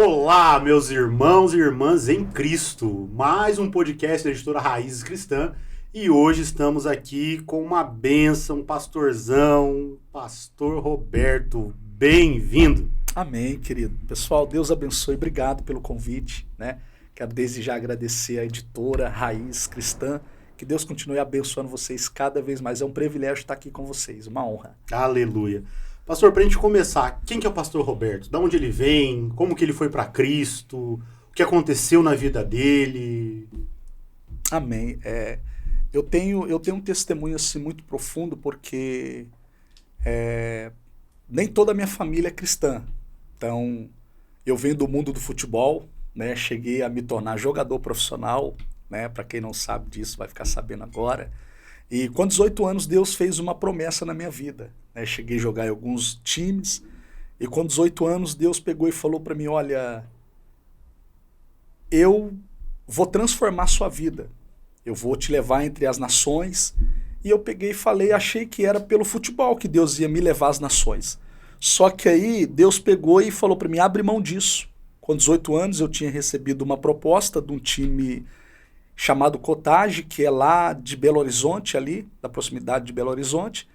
Olá, meus irmãos e irmãs em Cristo. Mais um podcast da editora Raízes Cristã. E hoje estamos aqui com uma bênção, pastorzão, pastor Roberto. Bem-vindo. Amém, querido. Pessoal, Deus abençoe. Obrigado pelo convite, né? Quero desde já agradecer a editora Raízes Cristã. Que Deus continue abençoando vocês cada vez mais. É um privilégio estar aqui com vocês, uma honra. Aleluia. Pastor, para a gente começar, quem que é o pastor Roberto? De onde ele vem? Como que ele foi para Cristo? O que aconteceu na vida dele? Amém. Eu tenho um testemunho assim, muito profundo, porque nem toda a minha família é cristã. Então, eu venho do mundo do futebol, né? Cheguei a me tornar jogador profissional, né? Para quem não sabe disso, vai ficar sabendo agora. E com 18 anos, Deus fez uma promessa na minha vida, né? Cheguei a jogar em alguns times, e com 18 anos, Deus pegou e falou para mim, olha, eu vou transformar a sua vida, eu vou te levar entre as nações. E eu peguei e falei, achei que era pelo futebol que Deus ia me levar às nações. Só que aí Deus pegou e falou para mim, abre mão disso. Com 18 anos eu tinha recebido uma proposta de um time chamado Cottage, que é lá de Belo Horizonte, ali, da proximidade de Belo Horizonte.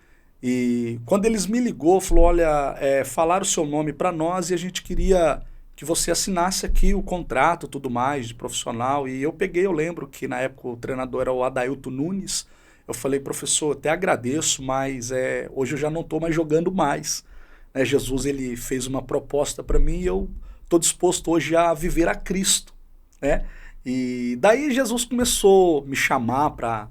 E quando eles me ligou, falou, olha, falaram o seu nome para nós e a gente queria que você assinasse aqui o contrato, tudo mais, de profissional. E eu peguei, eu lembro que na época o treinador era o Adailton Nunes. Eu falei, professor, até agradeço, mas hoje eu já não estou mais jogando mais. Jesus, ele fez uma proposta para mim e eu estou disposto hoje a viver a Cristo, né? E daí Jesus começou a me chamar para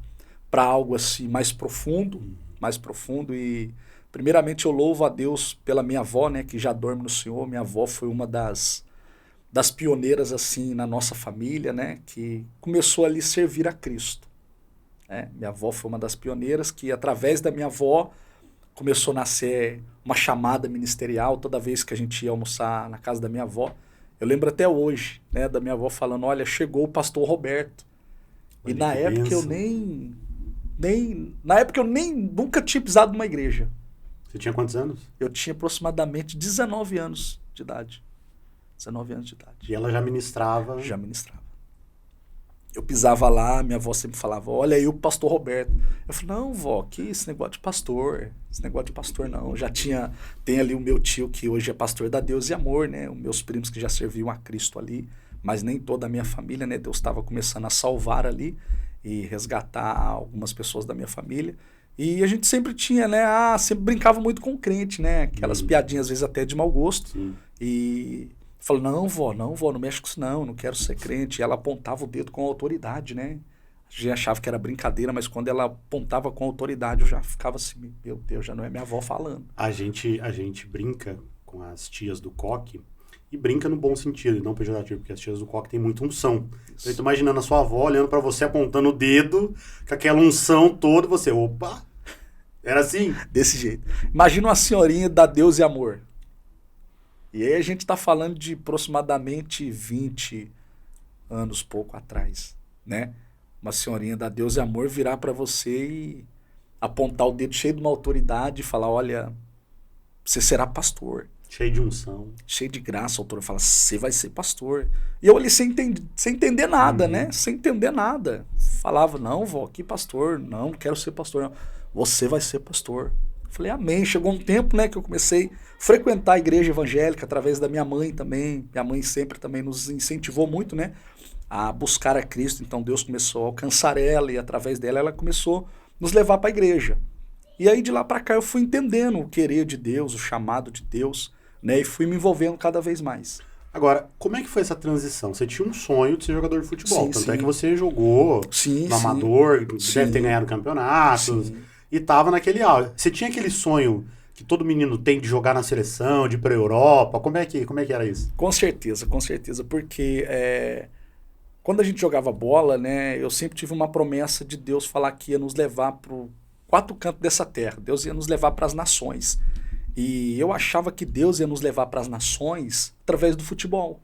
algo assim mais profundo, e primeiramente eu louvo a Deus pela minha avó, né, que já dorme no Senhor. Minha avó foi uma das pioneiras assim na nossa família, né, que começou ali a servir a Cristo. Minha avó foi uma das pioneiras que, através da minha avó, começou a nascer uma chamada ministerial toda vez que a gente ia almoçar na casa da minha avó. Eu lembro até hoje, né, da minha avó falando, olha, chegou o pastor Roberto. Olha, e na época bênção. eu nunca tinha pisado numa igreja. Você tinha quantos anos? Eu tinha aproximadamente 19 anos de idade. 19 anos de idade. E ela já ministrava? Já ministrava. Eu pisava lá, minha avó sempre falava, olha aí o pastor Roberto. Eu falei, não, vó, que esse negócio de pastor? Esse negócio de pastor não. Tem ali o meu tio que hoje é pastor da Deus e Amor, né? Os meus primos que já serviam a Cristo ali, mas nem toda a minha família, né? Deus estava começando a salvar ali e resgatar algumas pessoas da minha família. E a gente sempre tinha, né? Sempre brincava muito com o crente, né? Aquelas piadinhas, às vezes até de mau gosto. Sim. E falou, não, vó, não mexe com isso não quero ser crente. E ela apontava o dedo com autoridade, né? A gente achava que era brincadeira, mas quando ela apontava com autoridade, eu já ficava assim, meu Deus, já não é minha avó falando. A gente brinca com as tias do coque, e brinca no bom sentido, e não pejorativo, porque as tias do coque têm muita unção. Então eu tô imaginando a sua avó olhando pra você, apontando o dedo, com aquela unção toda, você, opa, era assim? Desse jeito. Imagina uma senhorinha da Deus e Amor. E aí a gente tá falando de aproximadamente 20 anos, pouco atrás, né? Uma senhorinha da Deus e Amor virar para você e apontar o dedo cheio de uma autoridade e falar, olha, você será pastor. Cheio de unção. Cheio de graça, a autora fala, você vai ser pastor. E eu ali sem entender nada, né? Sem entender nada. Falava, não, vó, que pastor? Não quero ser pastor, não. Você vai ser pastor. Falei, amém. Chegou um tempo, né, que eu comecei a frequentar a igreja evangélica através da minha mãe também. Minha mãe sempre também nos incentivou muito, né, a buscar a Cristo. Então Deus começou a alcançar ela e através dela ela começou a nos levar para a igreja. E aí de lá para cá eu fui entendendo o querer de Deus, o chamado de Deus, né, e fui me envolvendo cada vez mais. Agora, como é que foi essa transição? Você tinha um sonho de ser jogador de futebol, Sim, tanto sim. é que você jogou no amador, deve ter ganhado campeonatos, e tava naquele auge. Você tinha aquele sonho que todo menino tem de jogar na seleção, de ir pra Europa? Como é que era isso? Com certeza, porque quando a gente jogava bola, né, eu sempre tive uma promessa de Deus falar que ia nos levar para os 4 cantos dessa terra. Deus ia nos levar para as nações. E eu achava que Deus ia nos levar para as nações através do futebol,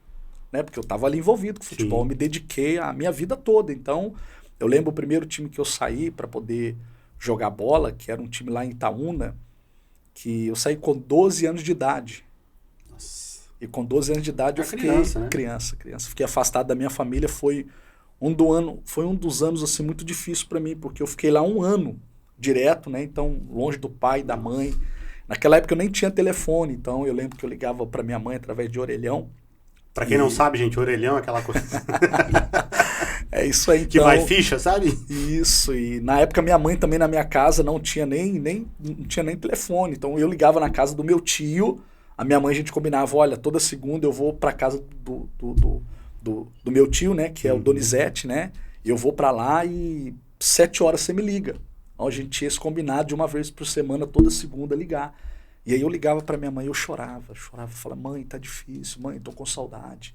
né? Porque eu estava ali envolvido com o futebol, me dediquei a minha vida toda. Então, eu lembro o primeiro time que eu saí para poder jogar bola, que era um time lá em Itaúna, que eu saí com 12 anos de idade. Nossa. E com 12 anos de idade eu fiquei criança. Fiquei afastado da minha família, foi um dos anos assim muito difícil para mim, porque eu fiquei lá um ano direto, né? Então, longe do pai, da mãe. Naquela época eu nem tinha telefone, então eu lembro que eu ligava para minha mãe através de orelhão. Pra quem não sabe, gente, orelhão é aquela coisa... É isso aí, então. Que vai ficha, sabe? Isso, e na época minha mãe também na minha casa não tinha nem telefone, então eu ligava na casa do meu tio, a minha mãe a gente combinava, olha, toda segunda eu vou pra casa do meu tio, né, que é o Donizete, né, e eu vou pra lá e 7 horas você me liga. Então a gente tinha esse combinado de uma vez por semana, toda segunda ligar. E aí eu ligava pra minha mãe, eu chorava, falava, mãe, tá difícil, mãe, tô com saudade.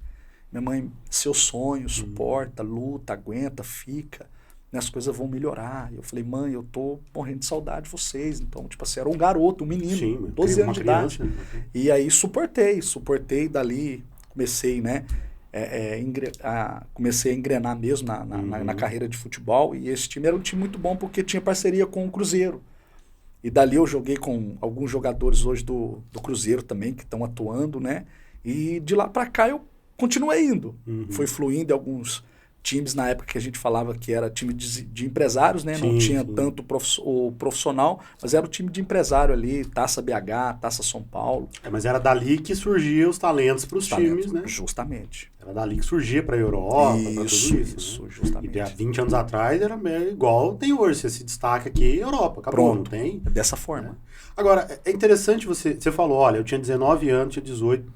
Minha mãe, seu sonho, suporta, luta, aguenta, fica, né, as coisas vão melhorar. E eu falei, mãe, eu tô morrendo de saudade de vocês. Então, tipo assim, era um garoto, um menino, sim, 12 anos de idade. Né? E aí suportei, dali comecei, né, comecei a engrenar mesmo na carreira de futebol. E esse time era um time muito bom porque tinha parceria com o Cruzeiro. E dali eu joguei com alguns jogadores hoje do Cruzeiro também, que estão atuando, né? E de lá para cá eu continuei indo. Foi fluindo em alguns times na época que a gente falava que era time de empresários, né? Não tinha tanto o profissional, mas era o time de empresário ali, Taça BH, Taça São Paulo. Mas era dali que surgiam os talentos para os times, né? Justamente. Era dali que surgia para a Europa, para tudo isso. Isso, né? Justamente. E há 20 anos atrás era igual tem hoje, você se destaca aqui, Europa, acabou, não tem? É dessa forma. É. Agora, é interessante você falou, olha, eu tinha 19 anos, tinha 18.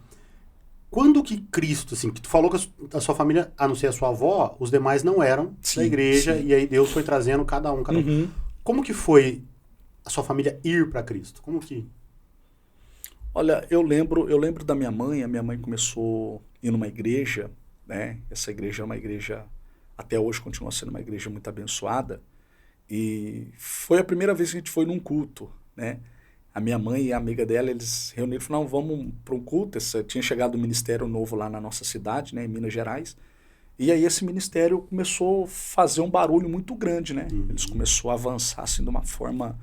Quando que Cristo, assim, que tu falou que a sua família, a não ser a sua avó, os demais não eram da igreja, e aí Deus foi trazendo cada um. Como que foi a sua família ir para Cristo? Como que... Olha, eu lembro da minha mãe, a minha mãe começou a ir numa igreja, né? Essa igreja é uma igreja, até hoje continua sendo uma igreja muito abençoada, e foi a primeira vez que a gente foi num culto, né? A minha mãe e a amiga dela, eles reuniram e falaram, vamos para um culto. Tinha chegado um ministério novo lá na nossa cidade, né, em Minas Gerais. E aí esse ministério começou a fazer um barulho muito grande, né? Eles começaram a avançar assim, de uma forma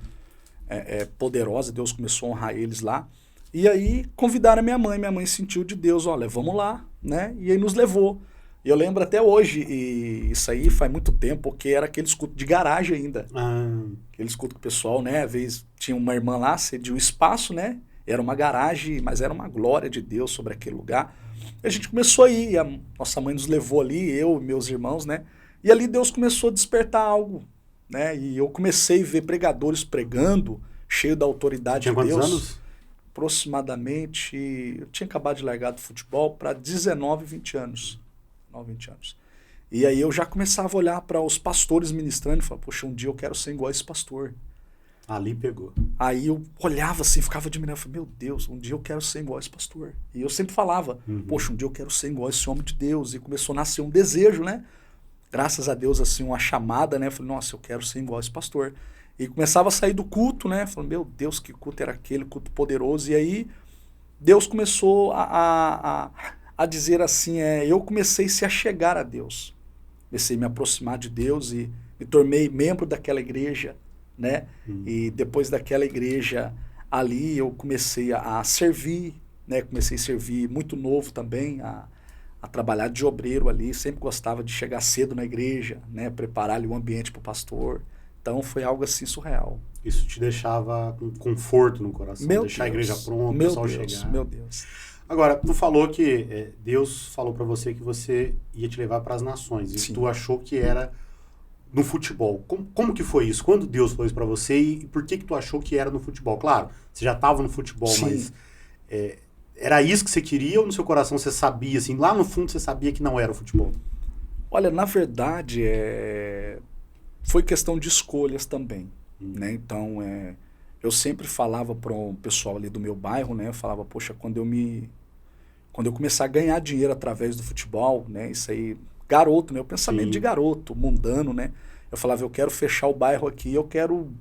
poderosa, Deus começou a honrar eles lá. E aí convidaram a minha mãe sentiu de Deus, olha, vamos lá, né? E aí nos levou. E eu lembro até hoje, e isso aí faz muito tempo, porque era aquele culto de garagem ainda. Aquele culto que o pessoal, né, às vezes tinha uma irmã lá, cedia o espaço, né? Era uma garagem, mas era uma glória de Deus sobre aquele lugar. E a gente começou a ir, a nossa mãe nos levou ali, eu e meus irmãos, né? E ali Deus começou a despertar algo, né? E eu comecei a ver pregadores pregando, cheio da autoridade de Deus. Tinha quantos anos? Aproximadamente, eu tinha acabado de largar do futebol para 19, 20 anos. 20 anos. E aí eu já começava a olhar para os pastores ministrando e falava, poxa, um dia eu quero ser igual a esse pastor. Ali pegou. Aí eu olhava assim, ficava admirando, falava, meu Deus, um dia eu quero ser igual a esse pastor. E eu sempre falava, poxa, um dia eu quero ser igual a esse homem de Deus. E começou a nascer um desejo, né? Graças a Deus, assim, uma chamada, né? Eu falei, nossa, eu quero ser igual a esse pastor. E começava a sair do culto, né? Falei, meu Deus, que culto era aquele, culto poderoso. E aí Deus começou a dizer assim, eu comecei a se achegar a Deus. Comecei a me aproximar de Deus e me tornei membro daquela igreja, né? E depois daquela igreja ali eu comecei a servir, né? Comecei a servir muito novo também, a trabalhar de obreiro ali, sempre gostava de chegar cedo na igreja, né? Preparar ali o ambiente para o pastor. Então foi algo assim surreal. Isso te deixava com conforto no coração, deixar a igreja pronta, o pessoal chegar. Meu Deus. Agora, tu falou que Deus falou para você que você ia te levar para as nações. E tu achou que era no futebol. Como que foi isso? Quando Deus falou isso para você e por que tu achou que era no futebol? Claro, você já estava no futebol, mas era isso que você queria ou no seu coração você sabia, assim, lá no fundo você sabia que não era o futebol? Olha, na verdade, foi questão de escolhas também, né? Então, eu sempre falava para o pessoal ali do meu bairro, né? Eu falava, poxa, quando eu começar a ganhar dinheiro através do futebol, né? Isso aí, garoto, né? O pensamento de garoto, mundano, né? Eu falava, eu quero fechar o bairro aqui, eu quero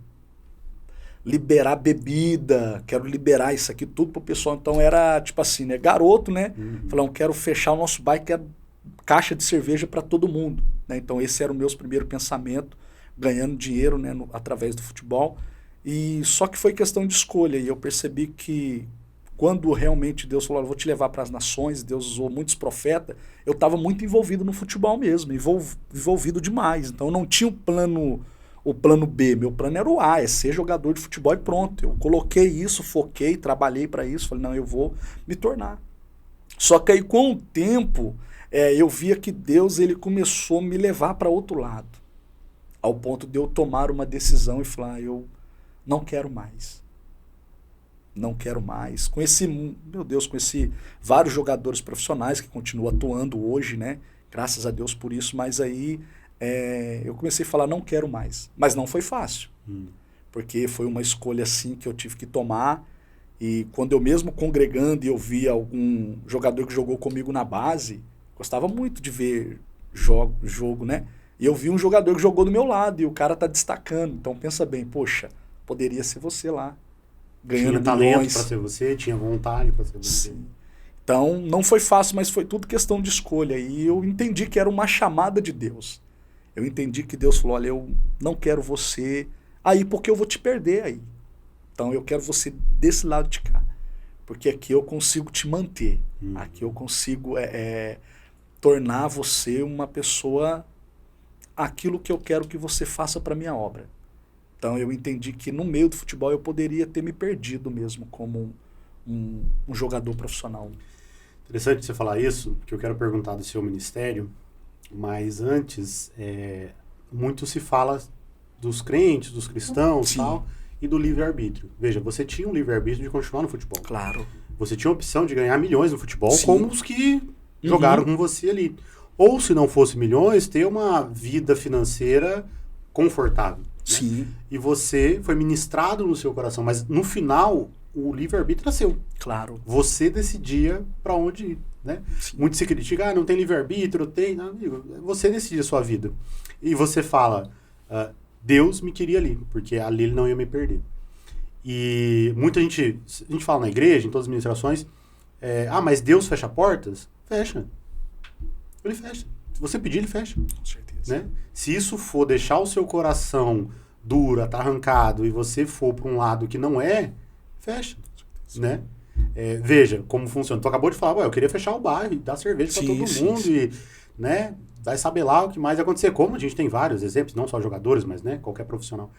liberar bebida, quero liberar isso aqui tudo pro pessoal. Então era tipo assim, né? Garoto, né? Falava, eu quero fechar o nosso bairro, quero caixa de cerveja para todo mundo, né? Então esse era o meu primeiro pensamento, ganhando dinheiro, né? Através do futebol. E só que foi questão de escolha, e eu percebi que quando realmente Deus falou, eu vou te levar para as nações, Deus usou muitos profetas, eu estava muito envolvido no futebol mesmo, envolvido demais. Então eu não tinha o plano B, meu plano era o A, é ser jogador de futebol e pronto. Eu coloquei isso, foquei, trabalhei para isso, falei, não, eu vou me tornar. Só que aí com o tempo, eu via que Deus ele começou a me levar para outro lado, ao ponto de eu tomar uma decisão e falar, eu não quero mais. Não quero mais. Com esse, meu Deus, com esse vários jogadores profissionais que continuam atuando hoje, né? Graças a Deus por isso, mas aí eu comecei a falar, não quero mais. Mas não foi fácil, porque foi uma escolha assim que eu tive que tomar. E quando eu mesmo congregando e eu via algum jogador que jogou comigo na base, gostava muito de ver jogo, né? E eu vi um jogador que jogou do meu lado e o cara tá destacando. Então pensa bem, poxa, poderia ser você lá. Ganhando tinha talento milhões. para ser você, tinha vontade para ser você. Sim. Então, não foi fácil, mas foi tudo questão de escolha. E eu entendi que era uma chamada de Deus. Eu entendi que Deus falou, olha, eu não quero você aí porque eu vou te perder aí. Então, eu quero você desse lado de cá. Porque aqui eu consigo te manter. Aqui eu consigo tornar você uma pessoa aquilo que eu quero que você faça para minha obra. Então eu entendi que no meio do futebol eu poderia ter me perdido mesmo como um jogador profissional. Interessante você falar isso, porque eu quero perguntar do seu ministério, mas antes, muito se fala dos crentes, dos cristãos e tal, e do livre-arbítrio. Veja, você tinha um livre-arbítrio de continuar no futebol. Claro. Você tinha a opção de ganhar milhões no futebol, Sim. como os que jogaram com você ali. Ou, se não fosse milhões, ter uma vida financeira confortável. Sim. Né? E você foi ministrado no seu coração, mas no final o livre-arbítrio é seu. Claro. Você decidia para onde ir, né? Muito se critica, não tem livre-arbítrio, tem... Não, amigo, você decidia a sua vida. E você fala, Deus me queria ali, porque ali ele não ia me perder. E muita gente, a gente fala na igreja, em todas as ministrações, mas Deus fecha portas? Fecha. Ele fecha. Se você pedir, ele fecha. Com certeza. Né? Se isso for deixar o seu coração duro, atarrancado, e você for para um lado que não fecha. Né? Veja como funciona. Tu acabou de falar, eu queria fechar o bairro e dar cerveja para todo mundo. Sim. E, né, vai saber lá o que mais ia acontecer. Como a gente tem vários exemplos, não só jogadores, mas, né, qualquer profissional.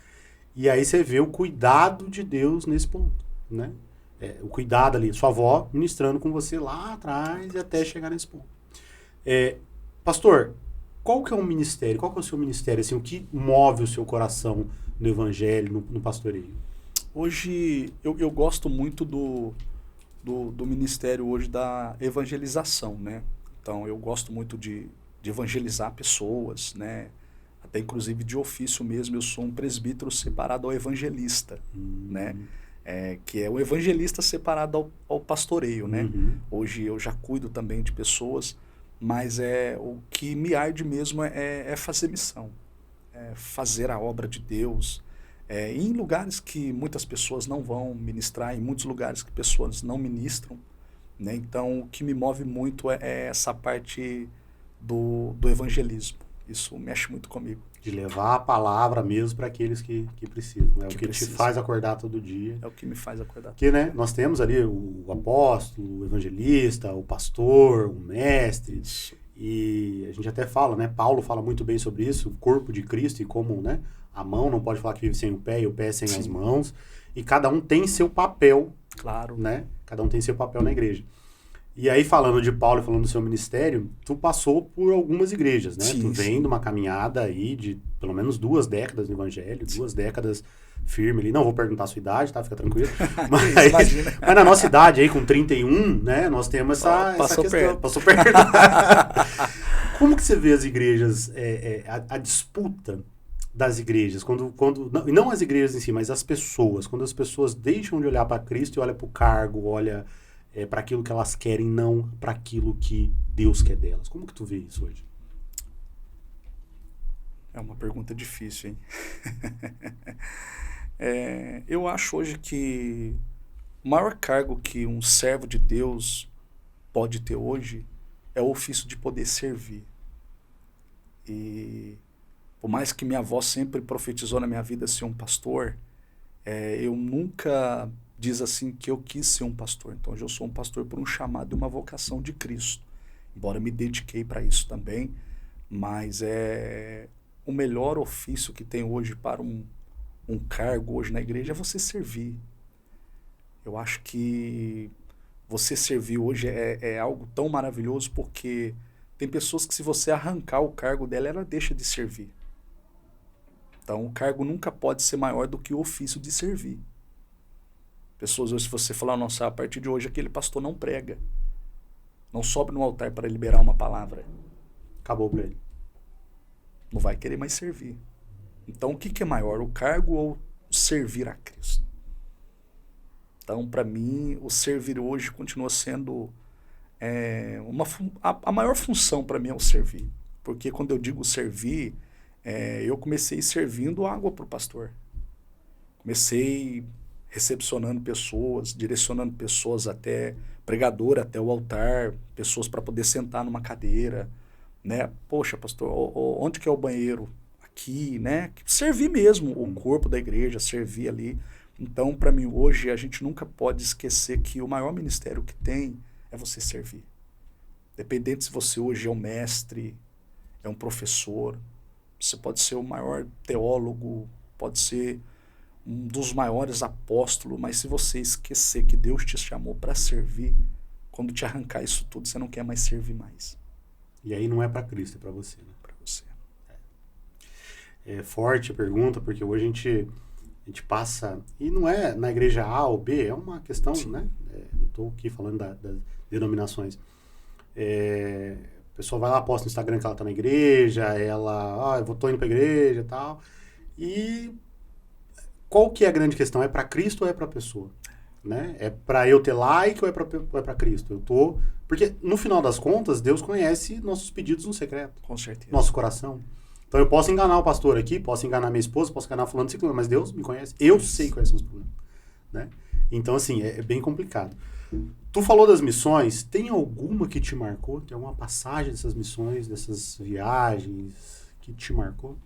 E aí você vê o cuidado de Deus nesse ponto. Né? O cuidado ali, sua avó ministrando com você lá atrás e até chegar nesse ponto. Pastor, qual que é o ministério? Qual que é o seu ministério? Assim, o que move o seu coração no evangelho, no pastoreio? Hoje, eu gosto muito do ministério hoje da evangelização, né? Então, eu gosto muito de evangelizar pessoas, né? Até, inclusive, de ofício mesmo, eu sou um presbítero separado ao evangelista, né? Que é o evangelista separado ao pastoreio, né? Hoje, eu já cuido também de pessoas, mas o que me arde mesmo é fazer missão, fazer a obra de Deus, em lugares que muitas pessoas não vão ministrar, em muitos lugares que pessoas não ministram, né? Então, o que me move muito é essa parte do evangelismo. Isso mexe muito comigo. De levar a palavra mesmo para aqueles que precisam. O que te faz acordar todo dia. É o que me faz acordar. Porque, né, nós temos ali o apóstolo, o evangelista, o pastor, o mestre. Isso. E a gente até fala, né? Paulo fala muito bem sobre isso, o corpo de Cristo e como, né? A mão não pode falar que vive sem o pé e o pé sem as mãos. E cada um tem seu papel. Claro. Né? Cada um tem seu papel na igreja. E aí, falando de Paulo e falando do seu ministério, tu passou por algumas igrejas, né? Tu vem de uma caminhada aí de pelo menos 2 décadas no evangelho, 2 décadas firme ali. Não vou perguntar a sua idade, tá? Fica tranquilo. Mas na nossa idade aí, com 31, né? Nós temos essa questão. Perto. Passou perto. Como que você vê as igrejas, a disputa das igrejas? Não as igrejas em si, mas as pessoas. Quando as pessoas deixam de olhar para Cristo e olham para o cargo, olha... para aquilo que elas querem, não para aquilo que Deus quer delas. Como que tu vê isso hoje? É uma pergunta difícil, hein? Eu acho hoje que o maior cargo que um servo de Deus pode ter hoje é o ofício de poder servir. E por mais que minha avó sempre profetizou na minha vida ser um pastor, eu nunca diz assim que eu quis ser um pastor. Então hoje eu sou um pastor por um chamado e uma vocação de Cristo. Embora me dediquei para isso também, mas é o melhor ofício que tem hoje para um cargo hoje na igreja é você servir. Eu acho que você servir hoje é algo tão maravilhoso porque tem pessoas que se você arrancar o cargo dela, ela deixa de servir. Então o cargo nunca pode ser maior do que o ofício de servir. Pessoas hoje, se você falar, nossa, a partir de hoje aquele pastor não prega, não sobe no altar para liberar uma palavra. Acabou para ele. Não vai querer mais servir. Então o que é maior, o cargo ou servir a Cristo? Então, para mim, o servir hoje continua sendo a maior função para mim é o servir. Porque quando eu digo servir, eu comecei servindo água para o pastor. Comecei recepcionando pessoas, direcionando pessoas até pregador, até o altar, pessoas para poder sentar numa cadeira, né? Poxa, pastor, onde que é o banheiro? Aqui, né? Servir mesmo o corpo da igreja, servir ali. Então, para mim, hoje, a gente nunca pode esquecer que o maior ministério que tem é você servir. Dependente se você hoje é um mestre, é um professor, você pode ser o maior teólogo, pode ser um dos maiores apóstolos, mas se você esquecer que Deus te chamou para servir, quando te arrancar isso tudo, você não quer mais servir mais. E aí não é para Cristo, é para você, né? Para você. É forte a pergunta, porque hoje a gente passa, e não é na igreja A ou B, é uma questão, sim, né? Não estou aqui falando das denominações. A pessoa vai lá, posta no Instagram que ela está na igreja, ela, eu estou indo para a igreja e tal. E qual que é a grande questão? É para Cristo ou é para a pessoa? Né? É para eu ter like ou é para Cristo? Porque no final das contas, Deus conhece nossos pedidos no secreto. Com certeza. Nosso coração. Então eu posso enganar o pastor aqui, posso enganar minha esposa, posso enganar fulano de ciclano, mas Deus me conhece. Eu sei quais são os problemas. Né? Então, assim, é bem complicado. Tu falou das missões, tem alguma que te marcou? Tem alguma passagem dessas missões, dessas viagens que te marcou?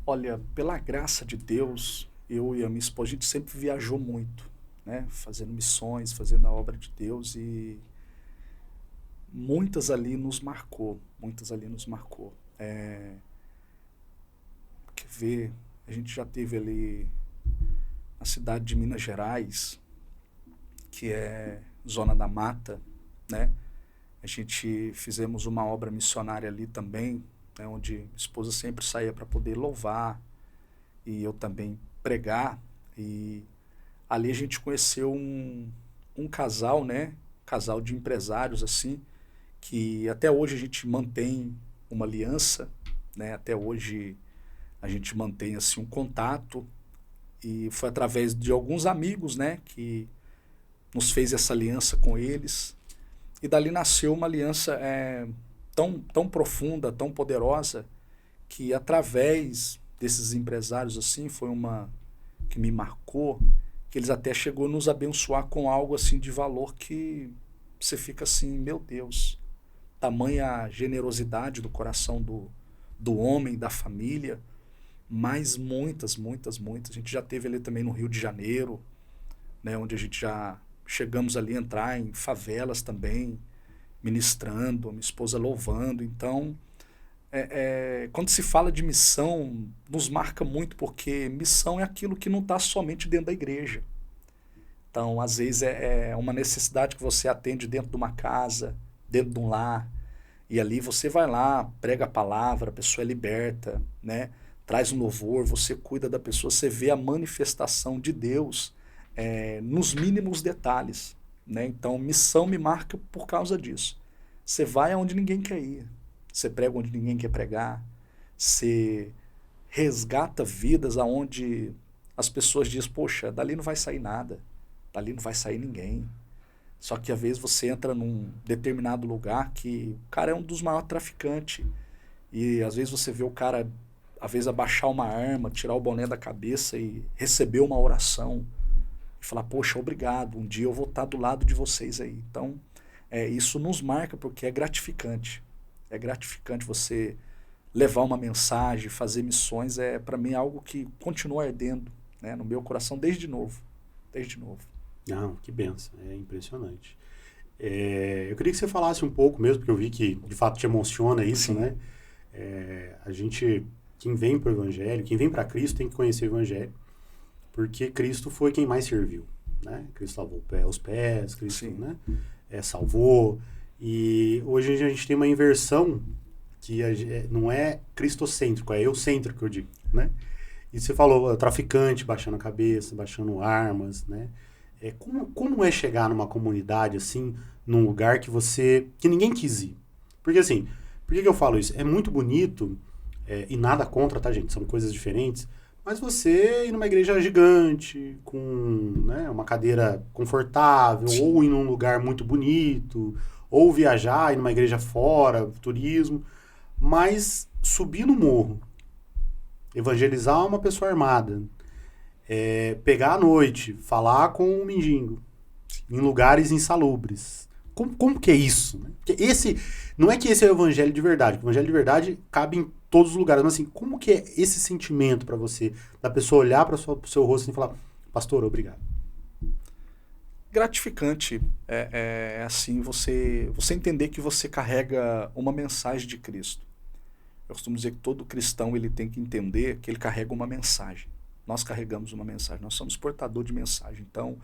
Olha, pela graça de Deus, eu e a minha esposa, a gente sempre viajou muito, né? Fazendo missões, fazendo a obra de Deus e muitas ali nos marcou. Quer ver, a gente já teve ali na cidade de Minas Gerais, que é Zona da Mata, né? A gente fizemos uma obra missionária ali também, né, onde minha esposa sempre saía para poder louvar e eu também pregar. E ali a gente conheceu um casal, né? Casal de empresários, assim, que até hoje a gente mantém uma aliança, né? Até hoje a gente mantém assim um contato e foi através de alguns amigos, né, que nos fez essa aliança com eles e dali nasceu uma aliança tão profunda, tão poderosa que através desses empresários assim foi uma que me marcou, que eles até chegou a nos abençoar com algo assim de valor que você fica assim, meu Deus, tamanha generosidade do coração do homem, da família, mas muitas. A gente já teve ali também no Rio de Janeiro, né, onde a gente já chegamos ali a entrar em favelas também, ministrando, minha esposa louvando. Então, quando se fala de missão, nos marca muito, porque missão é aquilo que não está somente dentro da igreja. Então, às vezes, é uma necessidade que você atende dentro de uma casa, dentro de um lar, e ali você vai lá, prega a palavra, a pessoa é liberta, né? Traz um louvor, você cuida da pessoa, você vê a manifestação de Deus nos mínimos detalhes, né? Então, missão me marca por causa disso. Você vai aonde ninguém quer ir, você prega onde ninguém quer pregar, você resgata vidas aonde as pessoas dizem, poxa, dali não vai sair nada, dali não vai sair ninguém. Só que às vezes você entra num determinado lugar que o cara é um dos maiores traficantes e às vezes você vê o cara, às vezes, abaixar uma arma, tirar o boné da cabeça e receber uma oração e falar, poxa, obrigado, um dia eu vou estar do lado de vocês aí. Então, isso nos marca porque é gratificante. É gratificante você levar uma mensagem, fazer missões, para mim, algo que continua ardendo, né, no meu coração desde novo. desde novo. Não, que benção, é impressionante. Eu queria que você falasse um pouco mesmo, porque eu vi que de fato te emociona isso, Sim. né? A gente, quem vem para o Evangelho, quem vem para Cristo tem que conhecer o Evangelho, porque Cristo foi quem mais serviu, né? Cristo lavou os pés, Cristo, Sim. né? Salvou. E hoje a gente tem uma inversão que não é cristocêntrico, é eucêntrico, eu digo, né? E você falou, traficante baixando a cabeça, baixando armas, né? Como é chegar numa comunidade assim, num lugar que ninguém quis ir? Porque assim, por que eu falo isso? É muito bonito, e nada contra, tá, gente? São coisas diferentes, mas você ir numa igreja gigante, com, né, uma cadeira confortável, Sim. ou ir num lugar muito bonito, ou viajar, ir numa igreja fora, turismo, mas subir no morro, evangelizar uma pessoa armada, pegar à noite, falar com o mendigo, em lugares insalubres. Como que é isso? Né? Porque não é que esse é o evangelho de verdade, o evangelho de verdade cabe em todos os lugares, mas assim, como que é esse sentimento para você, da pessoa olhar para o seu rosto e falar, pastor, obrigado? Gratificante assim, você entender que você carrega uma mensagem de Cristo. Eu costumo dizer que todo cristão ele tem que entender que ele carrega uma mensagem. Nós carregamos uma mensagem, nós somos portador de mensagem. Então,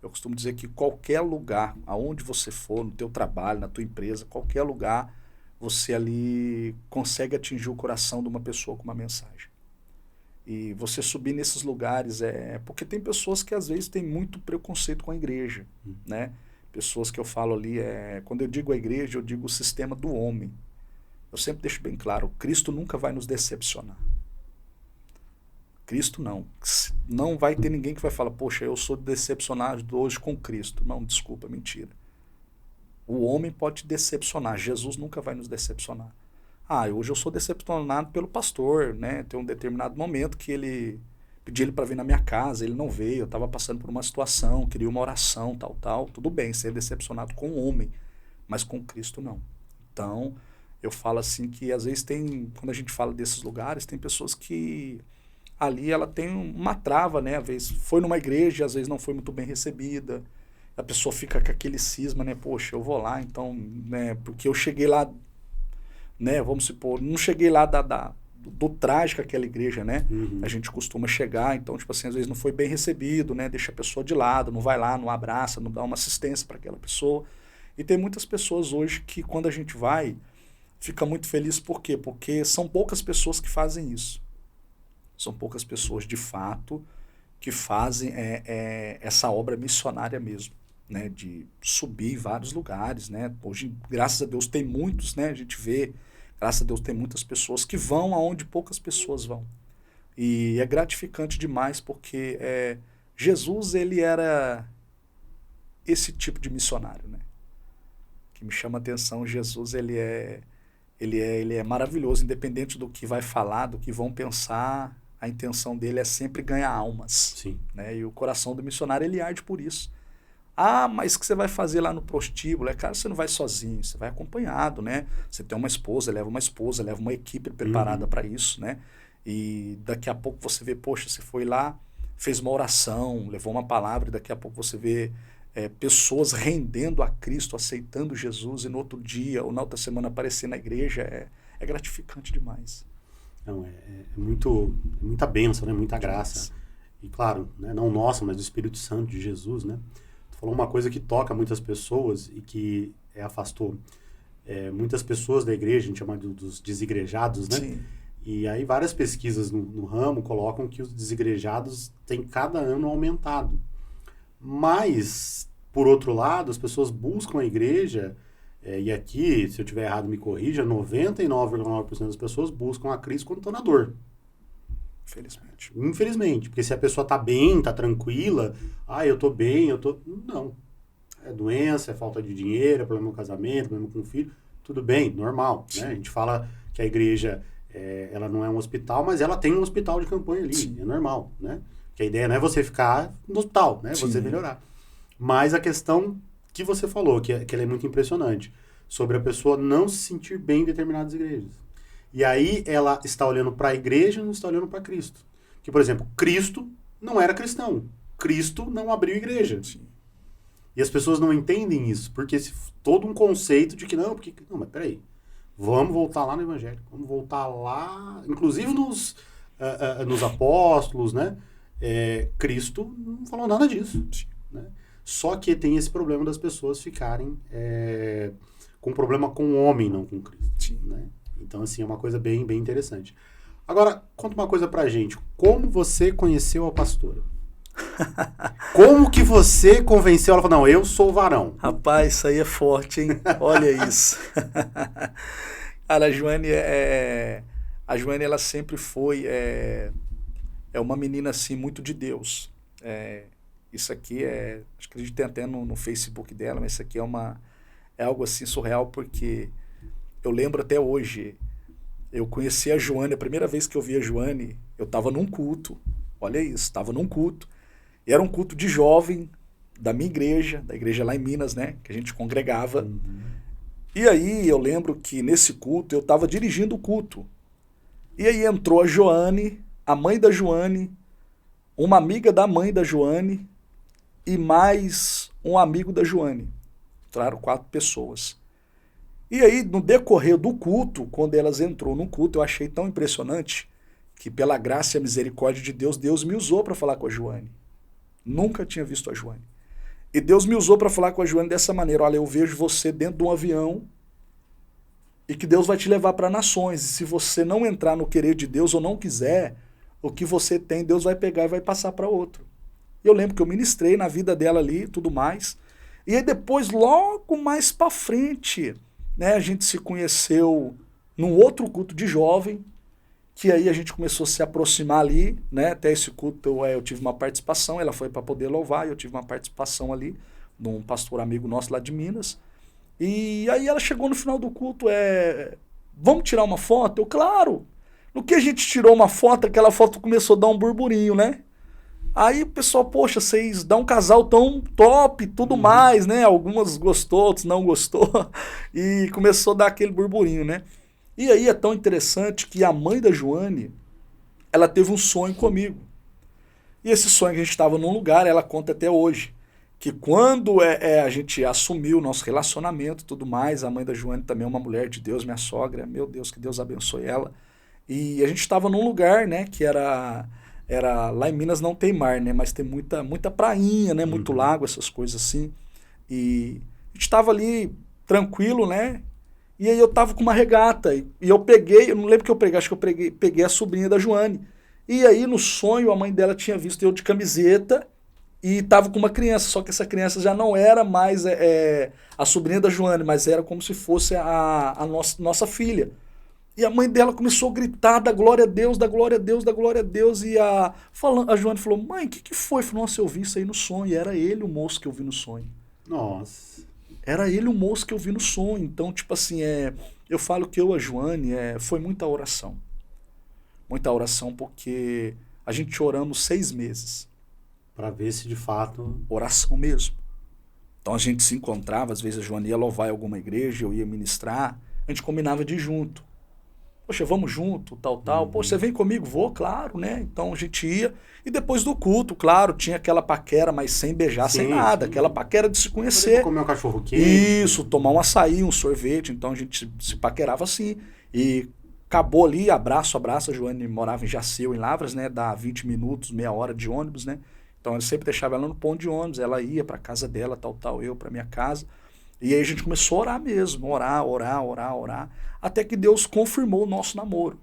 eu costumo dizer que qualquer lugar, aonde você for, no teu trabalho, na tua empresa, qualquer lugar, você ali consegue atingir o coração de uma pessoa com uma mensagem. E você subir nesses lugares porque tem pessoas que às vezes têm muito preconceito com a igreja, né? Pessoas que eu falo ali, quando eu digo a igreja, eu digo o sistema do homem. Eu sempre deixo bem claro, Cristo nunca vai nos decepcionar. Cristo não. Não vai ter ninguém que vai falar, poxa, eu sou decepcionado hoje com Cristo. Não, desculpa, mentira. O homem pode te decepcionar, Jesus nunca vai nos decepcionar. Hoje eu sou decepcionado pelo pastor, né? Tem um determinado momento que pedi ele para vir na minha casa, ele não veio, eu estava passando por uma situação, queria uma oração, tal. Tudo bem, ser decepcionado com o homem, mas com Cristo não. Então, eu falo assim que às vezes quando a gente fala desses lugares, tem pessoas que ali ela tem uma trava, né? Às vezes foi numa igreja, às vezes não foi muito bem recebida. A pessoa fica com aquele cisma, né? Poxa, eu vou lá, então, né? Porque eu cheguei lá, né? Vamos supor, não cheguei lá do traje que aquela igreja, né? Uhum. A gente costuma chegar, então, tipo assim, às vezes não foi bem recebido, né? Deixa a pessoa de lado, não vai lá, não abraça, não dá uma assistência para aquela pessoa. E tem muitas pessoas hoje que quando a gente vai, fica muito feliz, por quê? Porque são poucas pessoas que fazem isso. São poucas pessoas, de fato, que fazem essa obra missionária mesmo, né? De subir em vários lugares, né? Hoje, graças a Deus, tem muitos, né? A gente vê, graças a Deus, tem muitas pessoas que vão aonde poucas pessoas vão. E é gratificante demais, porque Jesus, ele era esse tipo de missionário, né? Que me chama a atenção, Jesus, ele é maravilhoso, independente do que vai falar, do que vão pensar, a intenção dele é sempre ganhar almas. Sim. Né? E o coração do missionário, ele arde por isso. Mas o que você vai fazer lá no prostíbulo? Cara, você não vai sozinho, você vai acompanhado, né? Você tem uma esposa, leva uma equipe preparada para isso, né? E daqui a pouco você vê, poxa, você foi lá, fez uma oração, levou uma palavra, e daqui a pouco você vê pessoas rendendo a Cristo, aceitando Jesus, e no outro dia ou na outra semana aparecer na igreja, é gratificante demais. Não, muita bênção, né? Muita graça. E claro, né? Não nossa, mas do Espírito Santo de Jesus, né? Tu falou uma coisa que toca muitas pessoas e que afastou muitas pessoas da igreja, a gente chama dos desigrejados, né? Sim. E aí várias pesquisas no ramo colocam que os desigrejados têm cada ano aumentado. Mas, por outro lado, as pessoas buscam a igreja, e aqui, se eu estiver errado, me corrija, 99,9% das pessoas buscam a Cristo quando estão na dor. Infelizmente. Infelizmente, porque se a pessoa está bem, está tranquila, eu estou bem, Não. É doença, é falta de dinheiro, é problema no casamento, problema com o filho, tudo bem, normal. Né? A gente fala que a igreja, ela não é um hospital, mas ela tem um hospital de campanha ali, Sim. É normal, né? Que a ideia não é você ficar no hospital, né? Você melhorar. Mas a questão que você falou, que ela é muito impressionante, sobre a pessoa não se sentir bem em determinadas igrejas. E aí ela está olhando para a igreja e não está olhando para Cristo. Que, por exemplo, Cristo não era cristão. Cristo não abriu igreja. Sim. E as pessoas não entendem isso, porque todo um conceito de que não, mas peraí, vamos voltar lá no Evangelho, vamos voltar lá, inclusive nos apóstolos, né? Cristo não falou nada disso. Né? Só que tem esse problema das pessoas ficarem com problema com o homem, não com Cristo. Né? Então, assim, é uma coisa bem, bem interessante. Agora, conta uma coisa pra gente. Como você conheceu a pastora? Como que você convenceu ela? Não, eu sou o varão. Rapaz, isso aí é forte, hein? Olha isso. Cara, a Joane, ela sempre foi uma menina, assim, muito de Deus. Isso aqui acho que a gente tem até no Facebook dela, mas isso aqui é algo, assim, surreal, porque eu lembro até hoje, eu conheci a Joane, a primeira vez que eu vi a Joane, eu estava num culto, olha isso, estava num culto, e era um culto de jovem da minha igreja, da igreja lá em Minas, né, que a gente congregava. E aí eu lembro que nesse culto eu estava dirigindo o culto. E aí entrou a Joane, a mãe da Joane, uma amiga da mãe da Joane e mais um amigo da Joane. Entraram 4 pessoas. E aí, no decorrer do culto, quando elas entrou no culto, eu achei tão impressionante que pela graça e a misericórdia de Deus, Deus me usou para falar com a Joane. Nunca tinha visto a Joane. E Deus me usou para falar com a Joane dessa maneira: olha, eu vejo você dentro de um avião e que Deus vai te levar para nações. E se você não entrar no querer de Deus ou não quiser, o que você tem, Deus vai pegar e vai passar para outro. E eu lembro que eu ministrei na vida dela ali e tudo mais. E aí depois, logo mais para frente, né, a gente se conheceu num outro culto de jovem, que aí a gente começou a se aproximar ali, né? Até esse culto eu tive uma participação, ela foi para poder louvar, e eu tive uma participação ali, de um pastor amigo nosso lá de Minas. E aí ela chegou no final do culto, vamos tirar uma foto? Eu, claro! No que a gente tirou uma foto, aquela foto começou a dar um burburinho, né? Aí o pessoal, poxa, vocês dão um casal tão top, tudo mais, né? Algumas gostou, outros não gostou, e começou a dar aquele burburinho, né? E aí é tão interessante que a mãe da Joane, ela teve um sonho comigo. E esse sonho que a gente estava num lugar, ela conta até hoje, que quando a gente assumiu o nosso relacionamento e tudo mais, a mãe da Joane também é uma mulher de Deus, minha sogra, meu Deus, que Deus abençoe ela. E a gente estava num lugar, né, que era lá em Minas não tem mar, né, mas tem muita prainha, né, muito lago, essas coisas assim. E a gente estava ali tranquilo, né? E aí eu tava com uma regata, e eu não lembro que eu peguei, acho que eu peguei a sobrinha da Joane. E aí no sonho a mãe dela tinha visto eu de camiseta e tava com uma criança, só que essa criança já não era mais a sobrinha da Joane, mas era como se fosse a nossa filha. E a mãe dela começou a gritar da glória a Deus, da glória a Deus, da glória a Deus, e a Joane falou: mãe, o que foi? Eu falei: nossa, eu vi isso aí no sonho, e era ele o moço que eu vi no sonho. Nossa. Era ele o moço que eu vi no sonho. Então, tipo assim, eu falo que a Joane, foi muita oração. Muita oração, porque a gente oramos 6 meses. Para ver se de fato... Oração mesmo. Então a gente se encontrava, às vezes a Joane ia louvar em alguma igreja, eu ia ministrar, a gente combinava de ir junto. Poxa, vamos junto, tal. Poxa, você vem comigo? Vou, claro, né? Então a gente ia. E depois do culto, claro, tinha aquela paquera, mas sem beijar, sem nada. Aquela paquera de se conhecer. Comer um cachorro quente. Isso, tomar um açaí, um sorvete. Então a gente se paquerava assim. E acabou ali, abraço. A Joane morava em Jaceu, em Lavras, né? Dá 20 minutos, meia hora de ônibus, né? Então eu sempre deixava ela no ponto de ônibus. Ela ia para casa dela, tal, eu para minha casa. E aí a gente começou a orar mesmo, orar, até que Deus confirmou o nosso namoro,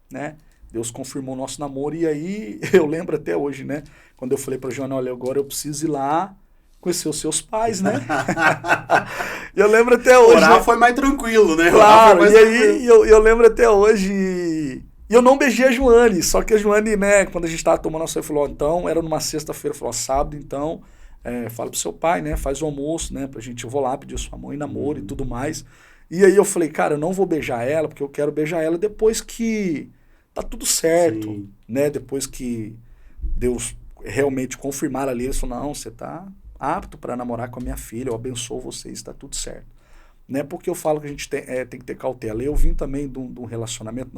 né? Deus confirmou o nosso namoro, e aí eu lembro até hoje, né? Quando eu falei pra Joana: olha, agora eu preciso ir lá conhecer os seus pais, né? Eu lembro até hoje. Orar foi mais tranquilo, né? Claro, e aí eu lembro até hoje, e eu não beijei a Joane, só que a Joane, né, quando a gente tava tomando açaí, falou: então, era numa sexta-feira, falou: sábado, então... fala pro seu pai, né? Faz o almoço, né? Eu vou lá pedir sua mãe namoro e tudo mais. E aí eu falei: cara, eu não vou beijar ela, porque eu quero beijar ela depois que tá tudo certo, né? Depois que Deus realmente confirmar ali, ele falou: não, você tá apto para namorar com a minha filha, eu abençoo vocês, tá tudo certo. Né? Porque eu falo que a gente tem que ter cautela. Eu vim também de um relacionamento,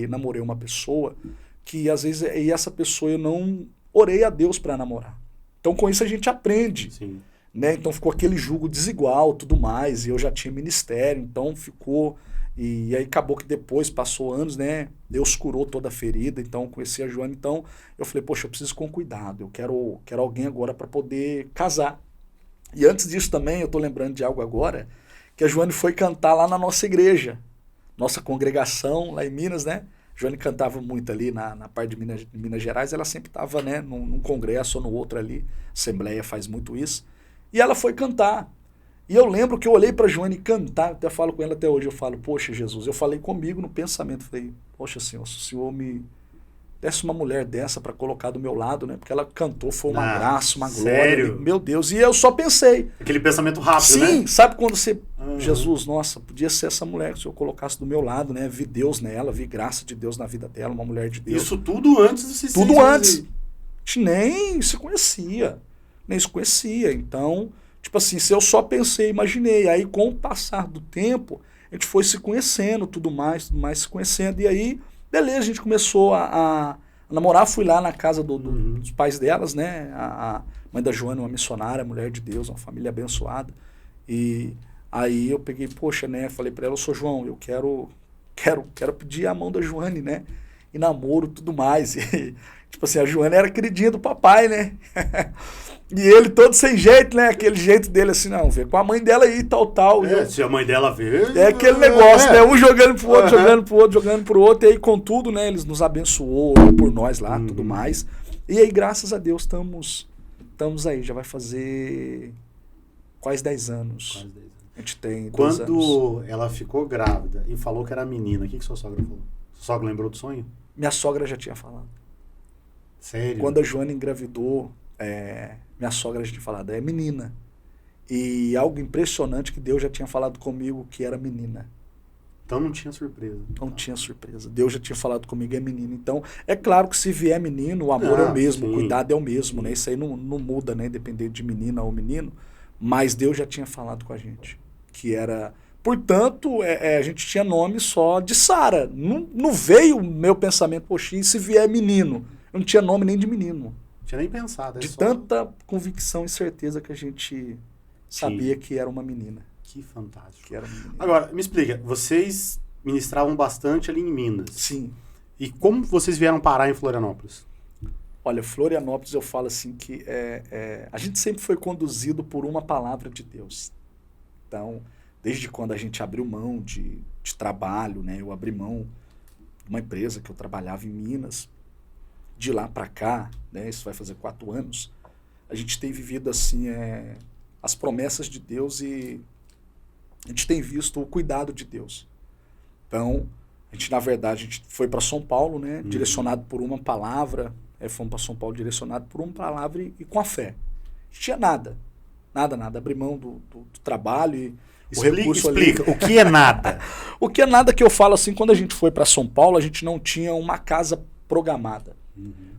namorei uma pessoa que às vezes, e essa pessoa eu não orei a Deus para namorar. Então com isso a gente aprende. Sim. Né? Então ficou aquele jugo desigual, tudo mais, e eu já tinha ministério, então ficou, e aí acabou que depois, passou anos, né, Deus curou toda a ferida, então conheci a Joane, então eu falei, poxa, eu preciso ir com cuidado, eu quero alguém agora para poder casar. E antes disso também, eu tô lembrando de algo agora, que a Joane foi cantar lá na nossa igreja, nossa congregação lá em Minas, né, a Joane cantava muito ali na parte de Minas Gerais, ela sempre estava, né, num congresso ou no outro ali, Assembleia faz muito isso. E ela foi cantar. E eu lembro que eu olhei para a Joane cantar, até falo com ela até hoje, eu falo, poxa, Jesus, eu falei comigo no pensamento, falei, poxa, Senhor, se o Senhor me desse uma mulher dessa para colocar do meu lado, né? Porque ela cantou, foi uma graça, uma glória. Sério? Meu Deus, e eu só pensei. Aquele pensamento rápido, né? Sim, sabe quando você, Jesus, nossa, podia ser essa mulher que o Senhor colocasse do meu lado, né? Vi Deus nela, vi graça de Deus na vida dela, uma mulher de Deus. Isso tudo antes de se Tudo antes. A gente nem se conhecia. Então, tipo assim, se eu só pensei, imaginei, aí com o passar do tempo, a gente foi se conhecendo, tudo mais, se conhecendo, e aí, beleza, a gente começou a namorar, fui lá na casa dos pais delas, né, a mãe da Joana, uma missionária, mulher de Deus, uma família abençoada, e aí eu peguei, poxa, né, falei pra ela, eu sou João, eu quero pedir a mão da Joane, né, e namoro, tudo mais, e, tipo assim, a Joana era queridinha do papai, né, e ele todo sem jeito, né? Aquele jeito dele assim, não, vê com a mãe dela aí, tal. Se a mãe dela vê... É aquele negócio, né? Um jogando pro outro, jogando pro outro. E aí, contudo, né? Eles nos abençoou por nós lá, tudo mais. E aí, graças a Deus, estamos aí. Já vai fazer quase 10 anos. Quase 10 anos. A gente tem 2 anos. Quando ela ficou grávida e falou que era menina, o que sua sogra falou? Sua sogra lembrou do sonho? Minha sogra já tinha falado. Sério? Quando a Joana engravidou... minha sogra já tinha falado, é menina. E algo impressionante que Deus já tinha falado comigo que era menina. Então não tinha surpresa. Não tinha surpresa. Deus já tinha falado comigo, é menina. Então, é claro que se vier menino, o amor é o mesmo, o cuidado é o mesmo, né? Isso aí não muda, né? Dependendo de menina ou menino. Mas Deus já tinha falado com a gente. Que era... Portanto, a gente tinha nome só de Sara. Não veio o meu pensamento, poxa, e se vier menino? Eu não tinha nome nem de menino. Tinha nem pensado. De tanta convicção e certeza que a gente sabia que era uma menina. Que fantástico. Que era uma menina. Agora, me explica, vocês ministravam bastante ali em Minas. Sim. E como vocês vieram parar em Florianópolis? Olha, Florianópolis eu falo assim que a gente sempre foi conduzido por uma palavra de Deus. Então, desde quando a gente abriu mão de trabalho, né? Eu abri mão de uma empresa que eu trabalhava em Minas, de lá para cá, né, isso vai fazer 4 anos, a gente tem vivido assim as promessas de Deus e a gente tem visto o cuidado de Deus. Então, a gente, na verdade, a gente foi para São Paulo, né, direcionado por uma palavra, fomos para São Paulo direcionado por uma palavra e com a fé. A gente tinha nada, abrir mão do trabalho e o recurso explica, o que é nada? O que é nada que eu falo assim, quando a gente foi para São Paulo, a gente não tinha uma casa programada.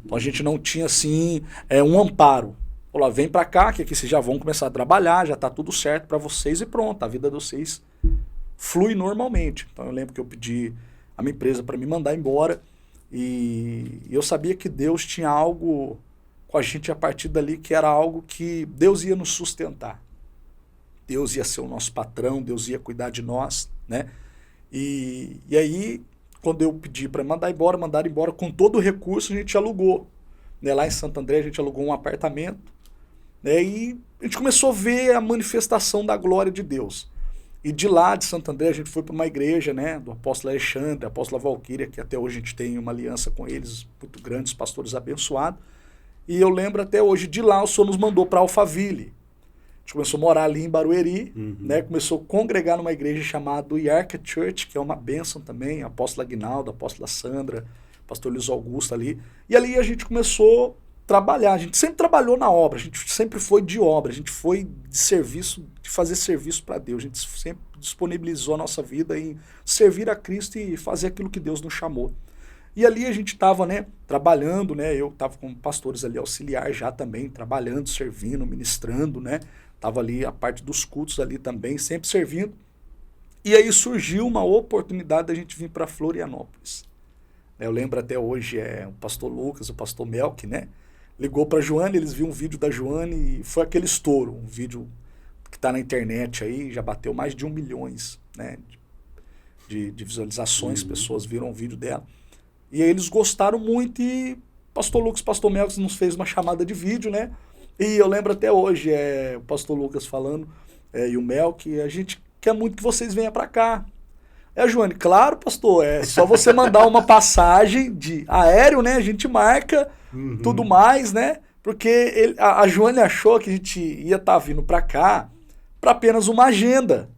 Então a gente não tinha assim um amparo. Olha, vem para cá, que aqui vocês já vão começar a trabalhar, já tá tudo certo para vocês e pronto, a vida de vocês flui normalmente. Então eu lembro que eu pedi a minha empresa para me mandar embora e eu sabia que Deus tinha algo com a gente a partir dali, que era algo que Deus ia nos sustentar. Deus ia ser o nosso patrão, Deus ia cuidar de nós, né? E aí, quando eu pedi para mandaram embora com todo o recurso, a gente alugou. Né? Lá em Santo André, a gente alugou um apartamento, né? E a gente começou a ver a manifestação da glória de Deus. E de lá, de Santo André, a gente foi para uma igreja, né, do apóstolo Alexandre, apóstola Valquíria, que até hoje a gente tem uma aliança com eles, muito grandes, pastores abençoados. E eu lembro até hoje, de lá o Senhor nos mandou para Alphaville. A gente começou a morar ali em Barueri, né, começou a congregar numa igreja chamada Iarca Church, que é uma bênção também, a apóstola Aguinaldo, a apóstola Sandra, pastor Luiz Augusto ali. E ali a gente começou a trabalhar, a gente sempre trabalhou na obra, a gente sempre foi de obra, a gente foi de serviço, de fazer serviço para Deus, a gente sempre disponibilizou a nossa vida em servir a Cristo e fazer aquilo que Deus nos chamou. E ali a gente estava, né, trabalhando, né, eu estava com pastores ali auxiliar já também, trabalhando, servindo, ministrando, né, estava ali a parte dos cultos ali também, sempre servindo. E aí surgiu uma oportunidade da gente vir para Florianópolis. Eu lembro até hoje, o pastor Lucas, o pastor Melk, né, ligou pra Joane, eles viram um vídeo da Joane e foi aquele estouro. Um vídeo que tá na internet aí, já bateu mais de 1 milhão, né, de visualizações, pessoas viram o vídeo dela. E aí eles gostaram muito e pastor Lucas, pastor Melks nos fez uma chamada de vídeo, né? E eu lembro até hoje, o pastor Lucas falando, e o Melk, a gente quer muito que vocês venham para cá. Joane, claro, pastor, é só você mandar uma passagem de aéreo, né? A gente marca tudo mais, né? Porque a Joane achou que a gente ia estar vindo para cá para apenas uma agenda.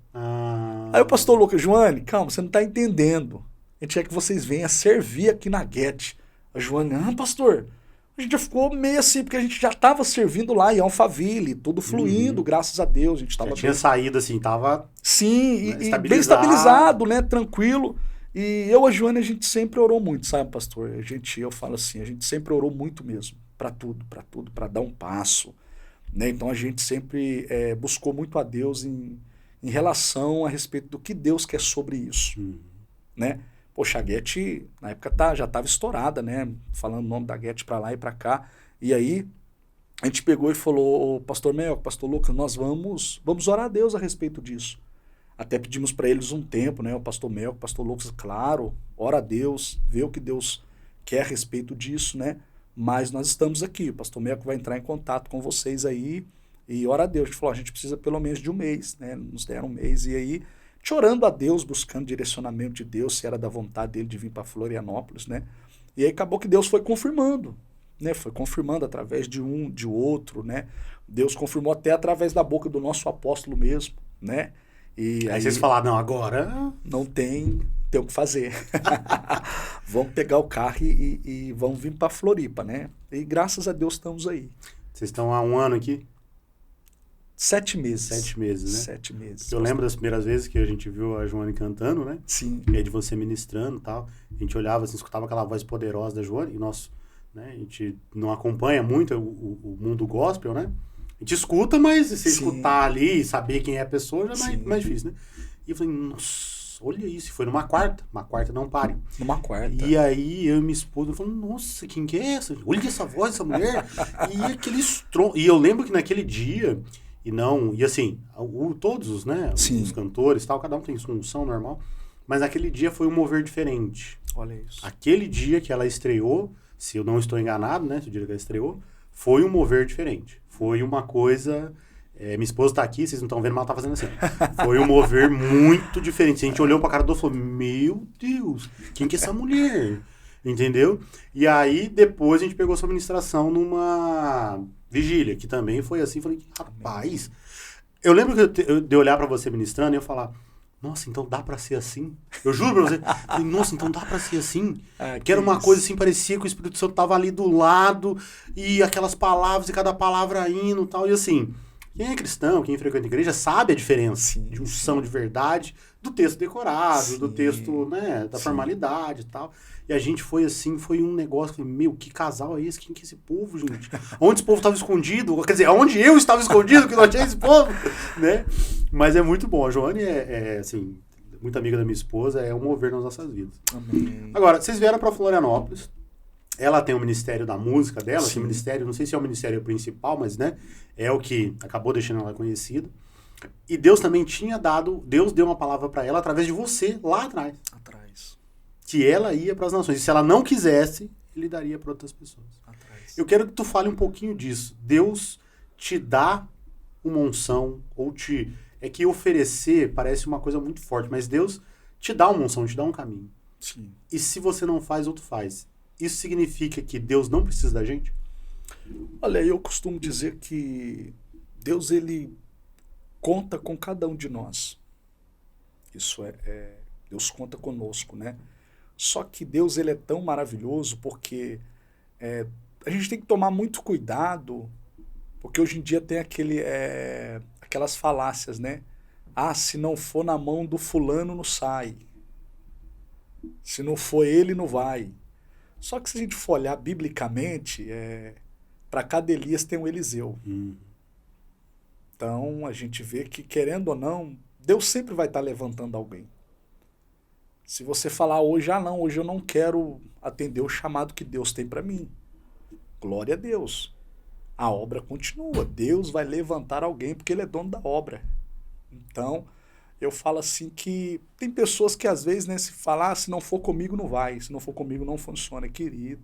Aí o pastor Lucas, Joane, calma, você não está entendendo. A gente quer que vocês venham servir aqui na Get. A Joane, pastor, a gente já ficou meio assim, porque a gente já estava servindo lá em Alphaville, tudo fluindo, graças a Deus. A gente tava tinha saído assim, tava... Sim, e bem estabilizado, né, tranquilo. E eu e a Joane, a gente sempre orou muito, sabe, pastor? Eu falo assim, a gente sempre orou muito mesmo, para tudo, para dar um passo. Né? Então a gente sempre buscou muito a Deus em relação a respeito do que Deus quer sobre isso. Né? Poxa, a Get, na época já estava estourada, né? Falando o nome da Get para lá e para cá. E aí, a gente pegou e falou, pastor Mel, pastor Lucas, nós vamos orar a Deus a respeito disso. Até pedimos para eles um tempo, né? O pastor Mel, o pastor Lucas, claro, ora a Deus, vê o que Deus quer a respeito disso, né? Mas nós estamos aqui, o pastor Mel vai entrar em contato com vocês aí e ora a Deus. A gente falou, a gente precisa pelo menos de um mês, né? Nos deram um mês e aí... chorando a Deus, buscando direcionamento de Deus, se era da vontade dele de vir para Florianópolis, né? E aí acabou que Deus foi confirmando, né? Foi confirmando através de um, de outro, né? Deus confirmou até através da boca do nosso apóstolo mesmo, né? E aí vocês falaram, não, agora... Não tem o que fazer. Vamos pegar o carro e vamos vir para Floripa, né? E graças a Deus estamos aí. Vocês estão há 1 ano aqui? 7 meses. 7 meses, né? 7 meses. Eu lembro das primeiras vezes que a gente viu a Joane cantando, né? Sim. E aí de você ministrando e tal. A gente olhava, assim, escutava aquela voz poderosa da Joane. E nós, né? A gente não acompanha muito o mundo gospel, né? A gente escuta, mas se escutar ali e saber quem é a pessoa já é mais difícil, né? E eu falei, nossa, olha isso. E foi numa quarta. Uma quarta não pare. Numa quarta. E aí eu e minha esposa falando, nossa, quem que é essa? Olha essa voz dessa mulher. E aquele estrondo. E eu lembro que naquele dia... E assim, todos, né, os cantores e tal, cada um tem sua unção normal, mas naquele dia foi um mover diferente. Olha isso. Aquele dia que ela estreou, se eu não estou enganado, né, se o dia que ela estreou, foi um mover diferente. Foi uma coisa... minha esposa tá aqui, vocês não estão vendo, mas ela tá fazendo assim. Foi um mover muito diferente. A gente olhou pra cara do outro e falou, meu Deus, quem que é essa mulher? Entendeu? E aí, depois a gente pegou sua ministração numa... vigília, que também foi assim, falei, rapaz, eu lembro de olhar pra você ministrando e eu falar, nossa, então dá pra ser assim? Eu juro pra você, falei, nossa, então dá pra ser assim? Que era uma coisa assim, parecia que o Espírito Santo tava ali do lado, e aquelas palavras, e cada palavra indo e tal, e assim, quem é cristão, quem frequenta a igreja, sabe a diferença de unção de verdade, do texto decorado, do texto, né, da formalidade e tal. E a gente foi assim, foi um negócio, falei, meu, que casal é esse? Quem que é esse povo, gente? Onde esse povo estava escondido? Quer dizer, onde eu estava escondido que não tinha esse povo? Né? Mas é muito bom. A Joane assim, muito amiga da minha esposa, é um mover nas nossas vidas. Amém. Agora, vocês vieram para Florianópolis, ela tem o ministério da música dela, esse ministério, não sei se é o ministério principal, mas, né, é o que acabou deixando ela conhecida. E Deus também Deus deu uma palavra para ela através de você, lá atrás. Que ela ia para as nações. E se ela não quisesse, ele daria para outras pessoas. Eu quero que tu fale um pouquinho disso. Deus te dá uma unção, ou é que oferecer parece uma coisa muito forte, mas Deus te dá uma unção, te dá um caminho. Sim. E se você não faz, outro faz. Isso significa que Deus não precisa da gente? Olha, eu costumo dizer que Deus, ele conta com cada um de nós. Isso Deus conta conosco, né? Só que Deus, ele é tão maravilhoso porque a gente tem que tomar muito cuidado, porque hoje em dia tem aquelas falácias, né? Ah, se não for na mão do fulano, não sai. Se não for ele, não vai. Só que se a gente for olhar biblicamente, para cada Elias tem um Eliseu. Então a gente vê que, querendo ou não, Deus sempre vai estar levantando alguém. Se você falar hoje, não, hoje eu não quero atender o chamado que Deus tem para mim. Glória a Deus. A obra continua. Deus vai levantar alguém porque ele é dono da obra. Então, eu falo assim que tem pessoas que às vezes, né, se falar, se não for comigo não vai, se não for comigo não funciona, querido.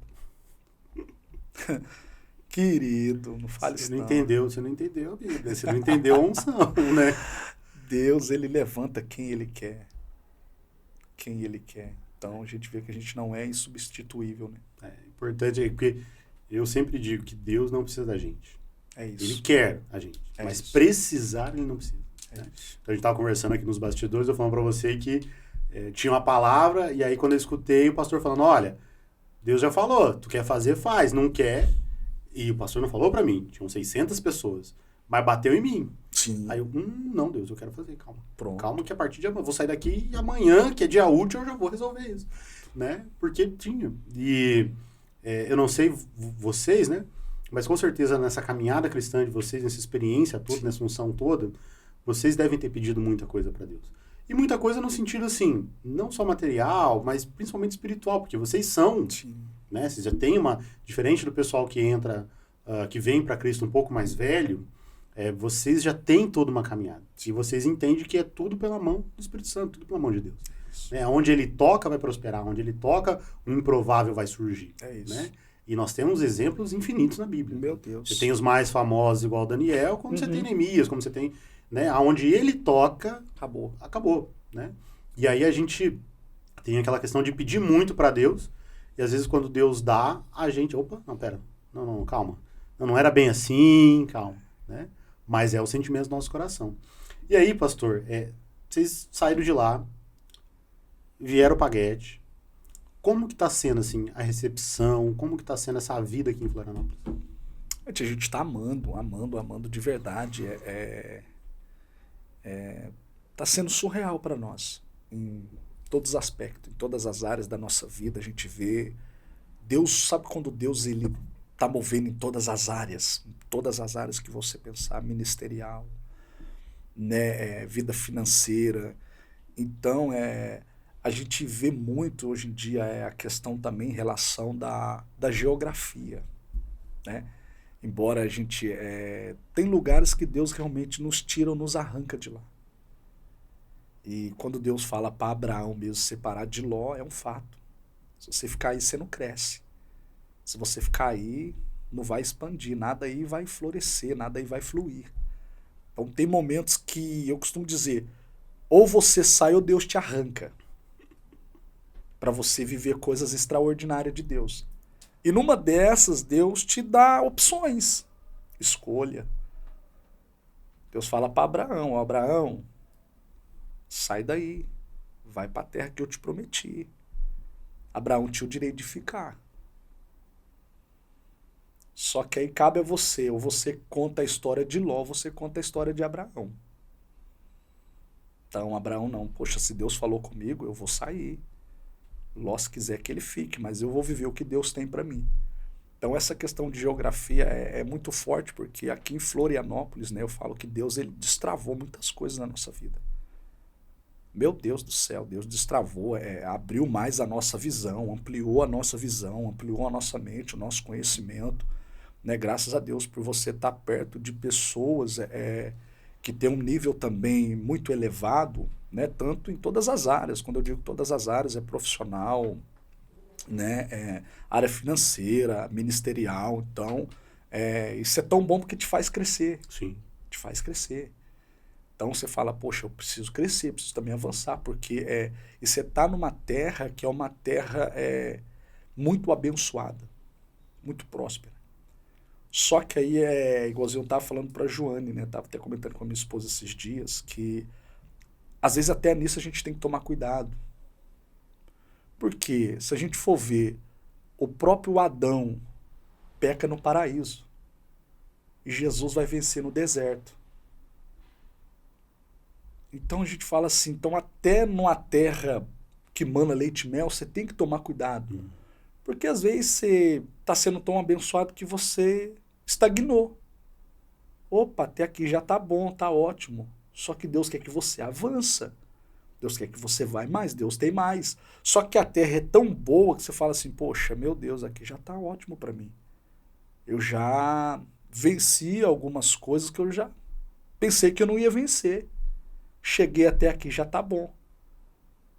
Querido, não fale isso não. Você não entendeu a Bíblia, você não entendeu a unção, né? Deus, ele levanta quem ele quer. Quem ele quer. Então, a gente vê que a gente não é insubstituível, né? É importante, porque eu sempre digo que Deus não precisa da gente. É isso. Ele quer a gente, mas isso. precisar ele não precisa. É Né? isso. Então a gente estava conversando aqui nos bastidores, eu falando para você que tinha uma palavra, e aí quando eu escutei o pastor falando, olha, Deus já falou, tu quer fazer, faz, não quer. E o pastor não falou para mim, tinham 600 pessoas, mas bateu em mim. Sim. Aí eu, não, Deus, eu quero fazer, calma. Pronto. Calma que a partir de amanhã, vou sair daqui e amanhã, que é dia útil, eu já vou resolver isso. Né? Porque tinha. E eu não sei vocês, né? Mas com certeza nessa caminhada cristã de vocês, nessa experiência toda, nessa unção toda, vocês devem ter pedido muita coisa para Deus. E muita coisa no sentido assim, não só material, mas principalmente espiritual, porque vocês são, Sim. né? Vocês já têm diferente do pessoal que entra, que vem para Cristo um pouco mais velho, vocês já têm toda uma caminhada. E vocês entendem que é tudo pela mão do Espírito Santo, tudo pela mão de Deus. Onde ele toca vai prosperar, onde ele toca o improvável vai surgir. É isso. Né? E nós temos exemplos infinitos na Bíblia. Meu Deus. Você tem os mais famosos igual Daniel, como você tem Neemias, como você tem, né, aonde ele toca, acabou, né? E aí a gente tem aquela questão de pedir muito para Deus, e às vezes quando Deus dá, a gente, não, calma. Não era bem assim, calma, né? Mas é o sentimento do nosso coração. E aí, pastor, vocês saíram de lá, vieram para Guedes. Como que tá sendo, assim, a recepção? Como que tá sendo essa vida aqui em Florianópolis? A gente tá amando de verdade. Tá sendo surreal para nós. Em todos os aspectos, em todas as áreas da nossa vida, a gente vê... Deus, sabe quando Deus, ele tá movendo em todas as áreas que você pensar, ministerial, né, vida financeira. Então, a gente vê muito hoje em dia a questão também em relação da geografia, né? Embora a gente... tem lugares que Deus realmente nos tira ou nos arranca de lá. E quando Deus fala para Abraão mesmo separar de Ló, é um fato. Se você ficar aí, você não cresce. Se você ficar aí, não vai expandir, nada aí vai florescer, nada aí vai fluir. Então tem momentos que eu costumo dizer, ou você sai ou Deus te arranca, para você viver coisas extraordinárias de Deus. E numa dessas, Deus te dá opções. Escolha. Deus fala para Abraão, Abraão, sai daí, vai para a terra que eu te prometi. Abraão tinha o direito de ficar. Só que aí cabe a você, ou você conta a história de Ló, ou você conta a história de Abraão. Então, Abraão não, poxa, se Deus falou comigo, eu vou sair. Ló, se quiser que ele fique, mas eu vou viver o que Deus tem para mim. Então, essa questão de geografia é muito forte, porque aqui em Florianópolis, né, eu falo que Deus, ele destravou muitas coisas na nossa vida. Meu Deus do céu, Deus destravou, abriu mais a nossa visão, ampliou a nossa visão, ampliou a nossa mente, o nosso conhecimento. Né? Graças a Deus por você estar perto de pessoas que têm um nível também muito elevado, né? Tanto em todas as áreas. Quando eu digo todas as áreas, é profissional, né? Área financeira, ministerial. Então, isso é tão bom porque te faz crescer. Sim. Te faz crescer. Então você fala, poxa, eu preciso crescer, preciso também avançar, porque e você está numa terra que é uma terra muito abençoada, muito próspera. Só que aí igualzinho eu estava falando para a Joane, né? Estava até comentando com a minha esposa esses dias, que às vezes até nisso a gente tem que tomar cuidado. Porque se a gente for ver, o próprio Adão peca no paraíso. E Jesus vai vencer no deserto. Então a gente fala assim, então até numa terra que mana leite e mel, você tem que tomar cuidado. Porque às vezes você está sendo tão abençoado que você estagnou. Opa, até aqui já está bom, está ótimo. Só que Deus quer que você avança. Deus quer que você vá mais, Deus tem mais. Só que a terra é tão boa que você fala assim, poxa, meu Deus, aqui já está ótimo para mim. Eu já venci algumas coisas que eu já pensei que eu não ia vencer. Cheguei até aqui, já tá bom.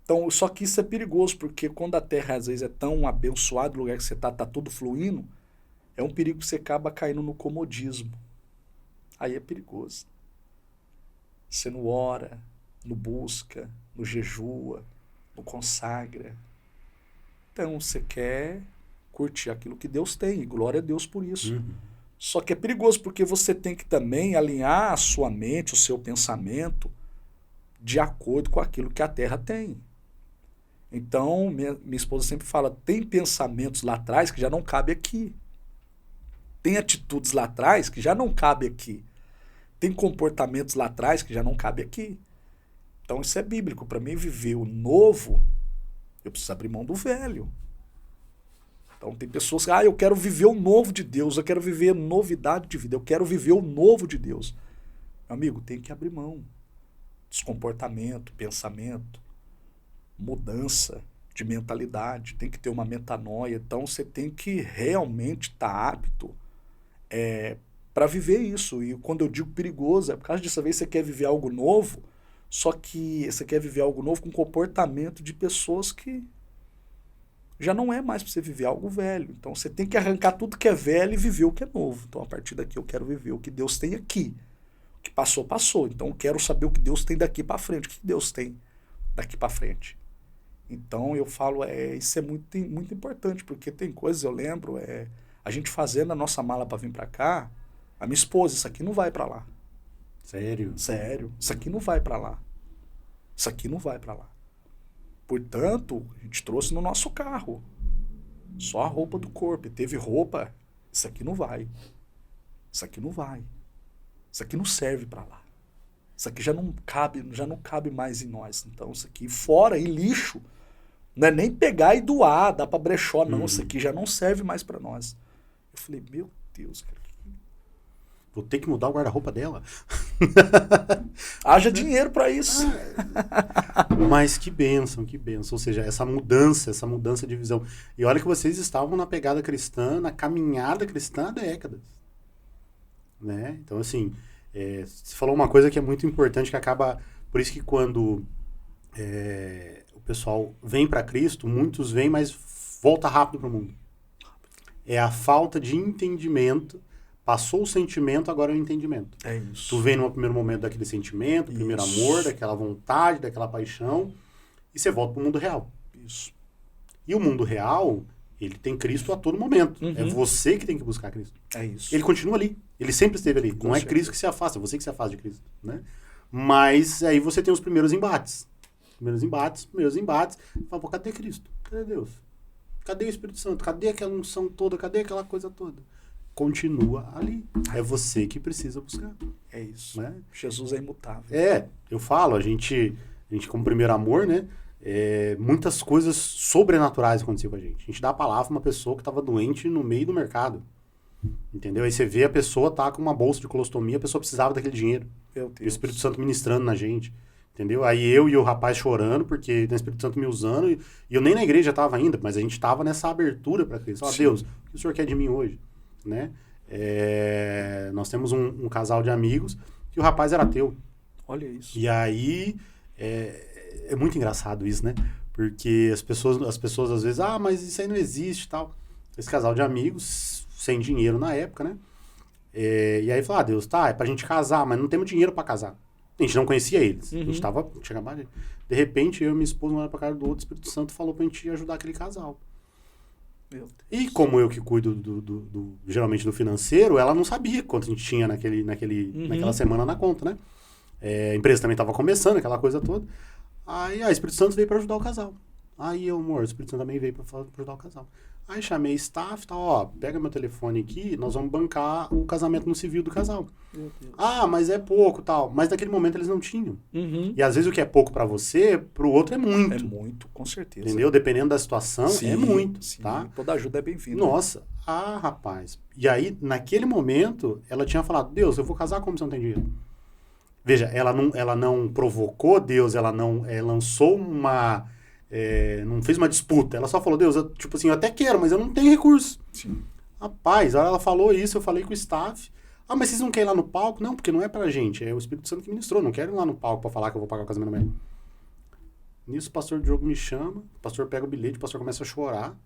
Então, só que isso é perigoso, porque quando a terra às vezes é tão abençoada, o lugar que você tá tudo fluindo, é um perigo que você acaba caindo no comodismo. Aí é perigoso. Você não ora, não busca, não jejua, não consagra. Então, você quer curtir aquilo que Deus tem, e glória a Deus por isso. Só que é perigoso, porque você tem que também alinhar a sua mente, o seu pensamento, de acordo com aquilo que a terra tem. Então, minha esposa sempre fala, tem pensamentos lá atrás que já não cabe aqui. Tem atitudes lá atrás que já não cabe aqui. Tem comportamentos lá atrás que já não cabe aqui. Então, isso é bíblico. Para mim, viver o novo, eu preciso abrir mão do velho. Então, tem pessoas que, eu quero viver o novo de Deus, eu quero viver novidade de vida, eu quero viver o novo de Deus. Meu amigo, tem que abrir mão. Comportamento, pensamento, mudança de mentalidade, tem que ter uma metanoia. Então, você tem que realmente estar apto para viver isso. E quando eu digo perigoso, é por causa disso. Às vezes você quer viver algo novo, só que você quer viver algo novo com comportamento de pessoas que já não é mais para você viver algo velho. Então você tem que arrancar tudo que é velho e viver o que é novo. Então a partir daqui eu quero viver o que Deus tem aqui. O que passou, passou. Então eu quero saber o que Deus tem daqui para frente. O que Deus tem daqui para frente. Então eu falo, isso é muito, muito importante, porque tem coisas, eu lembro, a gente fazendo a nossa mala para vir para cá, a minha esposa, isso aqui não vai para lá. Sério? Sério. Isso aqui não vai para lá. Isso aqui não vai para lá. Portanto, a gente trouxe no nosso carro. Só a roupa do corpo. E teve roupa, isso aqui não vai. Isso aqui não vai. Isso aqui não serve para lá. Isso aqui já não cabe mais em nós. Então, isso aqui fora, e lixo. Não é nem pegar e doar, dá para brechó, não. Isso aqui já não serve mais para nós. Eu falei, meu Deus, cara. Vou ter que mudar o guarda-roupa dela. Haja dinheiro para isso. Mas que bênção, que bênção. Ou seja, essa mudança de visão. E olha que vocês estavam na pegada cristã, na caminhada cristã há décadas. Né? Então, assim, você falou uma coisa que é muito importante, que acaba... Por isso que quando o pessoal vem para Cristo, muitos vêm, mas volta rápido para o mundo. É a falta de entendimento. Passou o sentimento, agora é o entendimento. É isso. Tu vem no primeiro momento daquele sentimento, do primeiro amor, daquela vontade, daquela paixão, e você volta pro mundo real. Isso. E o mundo real, ele tem Cristo a todo momento. Uhum. É você que tem que buscar Cristo. É isso. Ele continua ali. Ele sempre esteve ali. Com Não é certeza. Cristo que se afasta, é você que se afasta de Cristo. Né? Mas aí você tem os primeiros embates. Primeiros embates. Fala, pô, cadê Cristo? Cadê Deus? Cadê o Espírito Santo? Cadê aquela unção toda? Cadê aquela coisa toda? Continua ali. É você que precisa buscar. É isso. Né? Jesus é imutável. Eu falo, a gente como primeiro amor, né? Muitas coisas sobrenaturais aconteciam com a gente. A gente dá a palavra pra uma pessoa que estava doente no meio do mercado. Entendeu? Aí você vê a pessoa tá com uma bolsa de colostomia, a pessoa precisava daquele dinheiro. Meu E o Deus. Espírito Santo ministrando na gente. Entendeu? Aí eu e o rapaz chorando, porque tem o Espírito Santo me usando, e eu nem na igreja estava ainda, mas a gente estava nessa abertura para Cristo. Deus, o que o Senhor quer de mim hoje? Né? Nós temos um casal de amigos que o rapaz era ateu. Olha isso. E aí é muito engraçado isso, né? Porque as pessoas às vezes, mas isso aí não existe e tal. Esse casal de amigos, sem dinheiro na época, né? E aí falou, Deus, é pra gente casar, mas não temos dinheiro pra casar. A gente não conhecia eles. Uhum. A gente tinha acabado de repente, eu e minha esposa, um olhava pra cara do outro, o Espírito Santo falou pra gente ajudar aquele casal. Meu Deus. E como eu que cuido geralmente do financeiro, ela não sabia quanto a gente tinha naquela semana na conta, né? A empresa também estava começando, aquela coisa toda. Aí o Espírito Santo veio para ajudar o casal. Aí o Espírito Santo também veio para ajudar o casal. Aí chamei staff, pega meu telefone aqui, nós vamos bancar o casamento no civil do casal. Meu Deus. Mas é pouco, tal. Mas naquele momento eles não tinham. Uhum. E às vezes o que é pouco para você, pro outro é muito. É muito, com certeza. Entendeu? Dependendo da situação, é muito, sim. tá? Toda ajuda é bem-vinda. Nossa, rapaz. E aí, naquele momento, ela tinha falado, Deus, eu vou casar como você não tem dinheiro? Veja, ela não provocou Deus, ela não lançou não fez uma disputa. Ela só falou, Deus, eu até quero, mas eu não tenho recurso. Sim. Rapaz, a hora ela falou isso, eu falei com o staff. Ah, mas vocês não querem ir lá no palco? Não, porque não é pra gente, é o Espírito Santo que ministrou, não quero ir lá no palco pra falar que eu vou pagar o casamento da mulher. Nisso o pastor Diogo me chama, o pastor pega o bilhete, o pastor começa a chorar.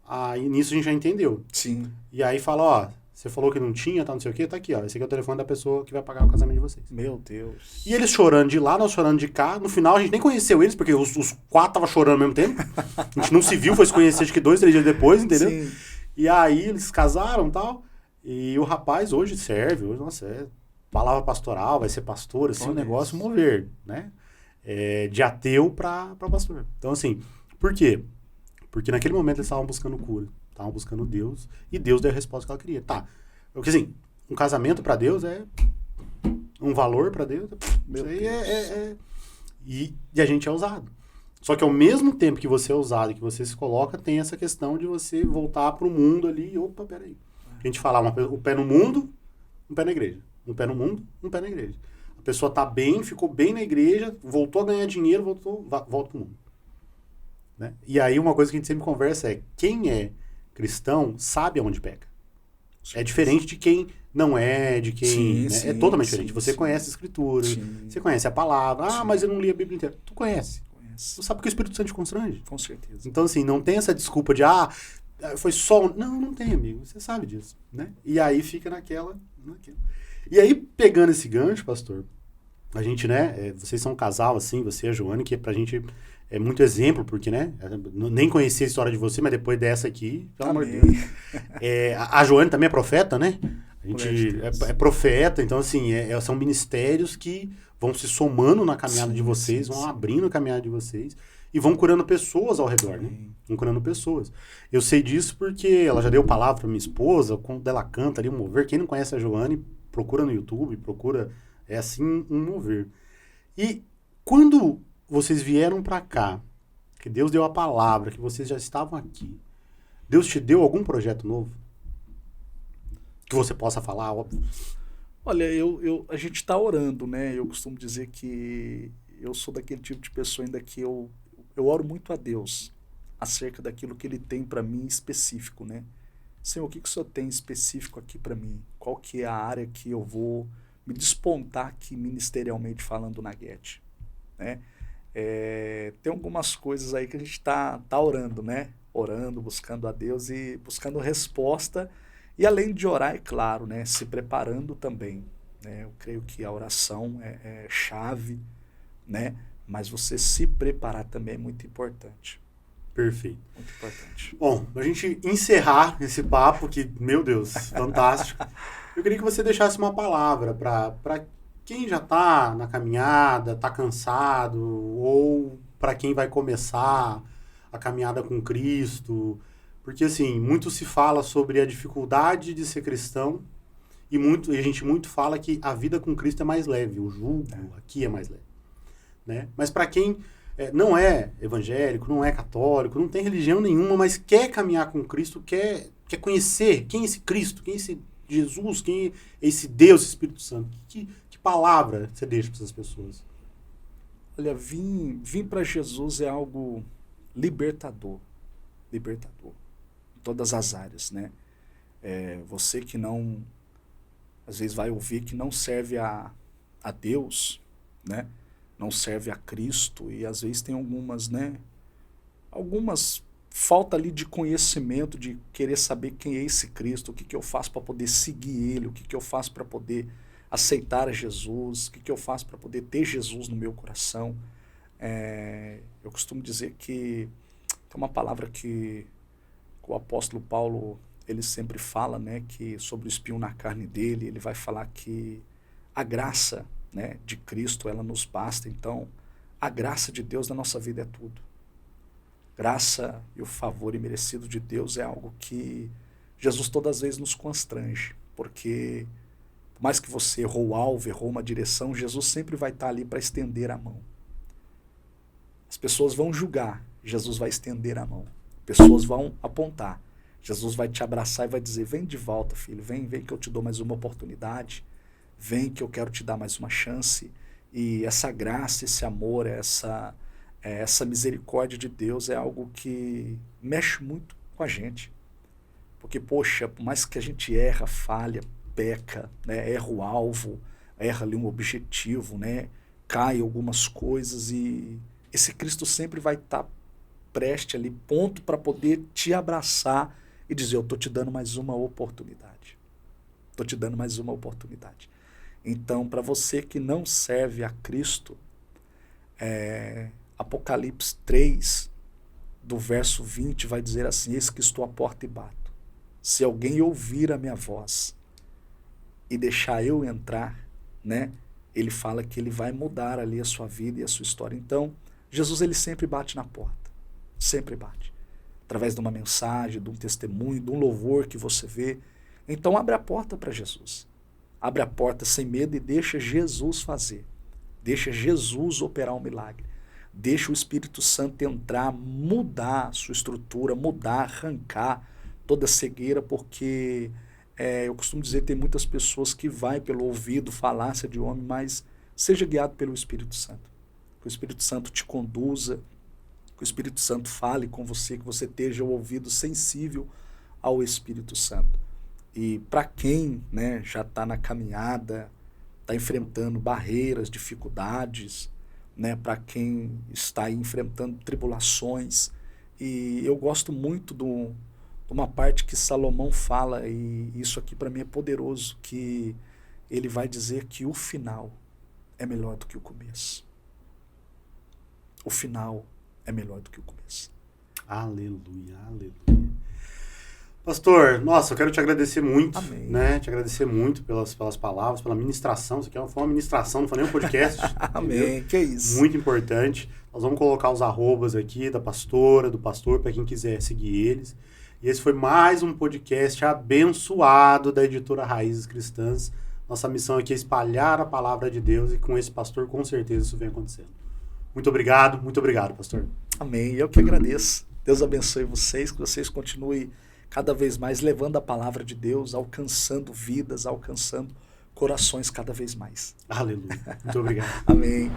Aí nisso a gente já entendeu. Sim. E aí fala, ó, você falou que não tinha, tá, não sei o quê, tá aqui, ó. Esse aqui é o telefone da pessoa que vai pagar o casamento de vocês. Meu Deus. E eles chorando de lá, nós chorando de cá. No final a gente nem conheceu eles, porque os 4 estavam chorando ao mesmo tempo. A gente não se viu, foi se conhecer acho que 2, 3 dias depois, entendeu? Sim. E aí eles casaram e tal. E o rapaz hoje serve, hoje, nossa, é palavra pastoral, vai ser pastor, assim, Olha um negócio isso. mover, né? É, de ateu pra pastor. Então, assim, por quê? Porque naquele momento eles estavam buscando cura, estavam buscando Deus, e Deus deu a resposta que ela queria. Tá, porque assim, um casamento pra Deus é um valor pra Deus, Meu isso aí Deus. E a gente é ousado. Só que ao mesmo tempo que você é ousado e que você se coloca, tem essa questão de você voltar pro mundo ali e, opa, peraí. A gente fala, o pé no mundo, um pé na igreja. Um pé no mundo, um pé na igreja. A pessoa tá bem, ficou bem na igreja, voltou a ganhar dinheiro, volta pro mundo. Né? E aí uma coisa que a gente sempre conversa é, quem é cristão sabe aonde peca. É diferente de quem não é, de quem... Sim, né? sim, É totalmente sim, diferente. Você sim. conhece a escritura, Sim. você conhece a palavra. Ah, Sim. mas eu não li a Bíblia inteira. Tu conhece. Conheço. Tu sabe que o Espírito Santo te constrange. Com certeza. Então, assim, não tem essa desculpa de, foi só... Não tem, amigo. Você sabe disso, né? E aí fica naquela. E aí, pegando esse gancho, pastor, a gente, né, vocês são um casal, assim, você e a Joane, que pra gente é muito exemplo, porque, né, nem conhecia a história de você, mas depois dessa aqui, pelo amor de Deus. A Joane também é profeta, né? A gente é profeta, então, assim, são ministérios que vão se somando na caminhada de vocês, vão abrindo a caminhada de vocês e vão curando pessoas ao redor, né? Vão curando pessoas. Eu sei disso porque ela já deu palavra pra minha esposa, quando ela canta ali, um mover. Quem não conhece a Joane, procura no YouTube, procura, é assim, um mover. E quando vocês vieram pra cá, que Deus deu a palavra, que vocês já estavam aqui, Deus te deu algum projeto novo? Que você possa falar, óbvio. Olha, a gente está orando, né? Eu costumo dizer que eu sou daquele tipo de pessoa ainda que eu oro muito a Deus acerca daquilo que Ele tem para mim específico, né? Senhor, o que o Senhor tem específico aqui para mim? Qual que é a área que eu vou me despontar aqui ministerialmente falando na GET, né? Tem algumas coisas aí que a gente está orando, né? Orando, buscando a Deus e buscando resposta. E além de orar, é claro, né, se preparando também. Né? Eu creio que a oração é chave, né? Mas você se preparar também é muito importante. Perfeito. Muito importante. Bom, a gente encerrar esse papo, que, meu Deus, fantástico. Eu queria que você deixasse uma palavra para quem já está na caminhada, está cansado, ou para quem vai começar a caminhada com Cristo. Porque, assim, muito se fala sobre a dificuldade de ser cristão e a gente muito fala que a vida com Cristo é mais leve, o jugo aqui é mais leve. Né? Mas para quem não é evangélico, não é católico, não tem religião nenhuma, mas quer caminhar com Cristo, quer conhecer quem é esse Cristo, quem é esse Jesus, quem é esse Deus, esse Espírito Santo. Que palavra você deixa para essas pessoas? Olha, vir para Jesus é algo libertador. Libertador. Todas as áreas, né? Você que não, às vezes vai ouvir que não serve a Deus, né? Não serve a Cristo e às vezes tem algumas, né? Algumas falta ali de conhecimento, de querer saber quem é esse Cristo, o que eu faço para poder seguir Ele, o que eu faço para poder aceitar a Jesus, o que eu faço para poder ter Jesus no meu coração. Eu costumo dizer que tem uma palavra que o apóstolo Paulo, ele sempre fala, né, que sobre o espinho na carne dele, ele vai falar que a graça, né, de Cristo, ela nos basta. Então, a graça de Deus na nossa vida é tudo. Graça e o favor imerecido de Deus é algo que Jesus todas as vezes nos constrange, porque por mais que você errou o alvo, errou uma direção, Jesus sempre vai estar ali para estender a mão. As pessoas vão julgar, Jesus vai estender a mão. Pessoas vão apontar. Jesus vai te abraçar e vai dizer, vem de volta, filho, vem que eu te dou mais uma oportunidade, vem que eu quero te dar mais uma chance. E essa graça, esse amor, essa misericórdia de Deus é algo que mexe muito com a gente. Porque, poxa, por mais que a gente erra, falha, peca, né, erra o alvo, erra ali um objetivo, né, cai algumas coisas, e esse Cristo sempre vai estar preste ali, ponto para poder te abraçar e dizer, eu estou te dando mais uma oportunidade. Estou te dando mais uma oportunidade. Então, para você que não serve a Cristo, Apocalipse 3, do verso 20, vai dizer assim, eis que estou à porta e bato. Se alguém ouvir a minha voz e deixar eu entrar, né, ele fala que ele vai mudar ali a sua vida e a sua história. Então, Jesus, ele sempre bate na porta. Sempre bate. Através de uma mensagem, de um testemunho, de um louvor que você vê. Então, abre a porta para Jesus. Abre a porta sem medo e deixa Jesus fazer. Deixa Jesus operar um milagre. Deixa o Espírito Santo entrar, mudar a sua estrutura, mudar, arrancar toda a cegueira, porque eu costumo dizer que tem muitas pessoas que vai pelo ouvido, falácia de homem, mas seja guiado pelo Espírito Santo. Que o Espírito Santo te conduza, que o Espírito Santo fale com você, que você esteja o ouvido sensível ao Espírito Santo. E para quem, né, já está na caminhada, está enfrentando barreiras, dificuldades, né, para quem está aí enfrentando tribulações, e eu gosto muito de uma parte que Salomão fala, e isso aqui para mim é poderoso, que ele vai dizer que o final é melhor do que o começo. O final é melhor do que o começo. Aleluia, aleluia. Pastor, nossa, eu quero te agradecer muito. Amém. Né? Te agradecer muito pelas palavras, pela ministração. Isso aqui foi uma ministração, não foi nem um podcast. Amém, que isso. Muito importante. Nós vamos colocar os arrobas aqui da pastora, do pastor, para quem quiser seguir eles. E esse foi mais um podcast abençoado da editora Raízes Cristãs. Nossa missão aqui é espalhar a palavra de Deus, e com esse pastor, com certeza, isso vem acontecendo. Muito obrigado, pastor. Amém, eu que agradeço. Deus abençoe vocês, que vocês continuem cada vez mais levando a palavra de Deus, alcançando vidas, alcançando corações cada vez mais. Aleluia. Muito obrigado. Amém.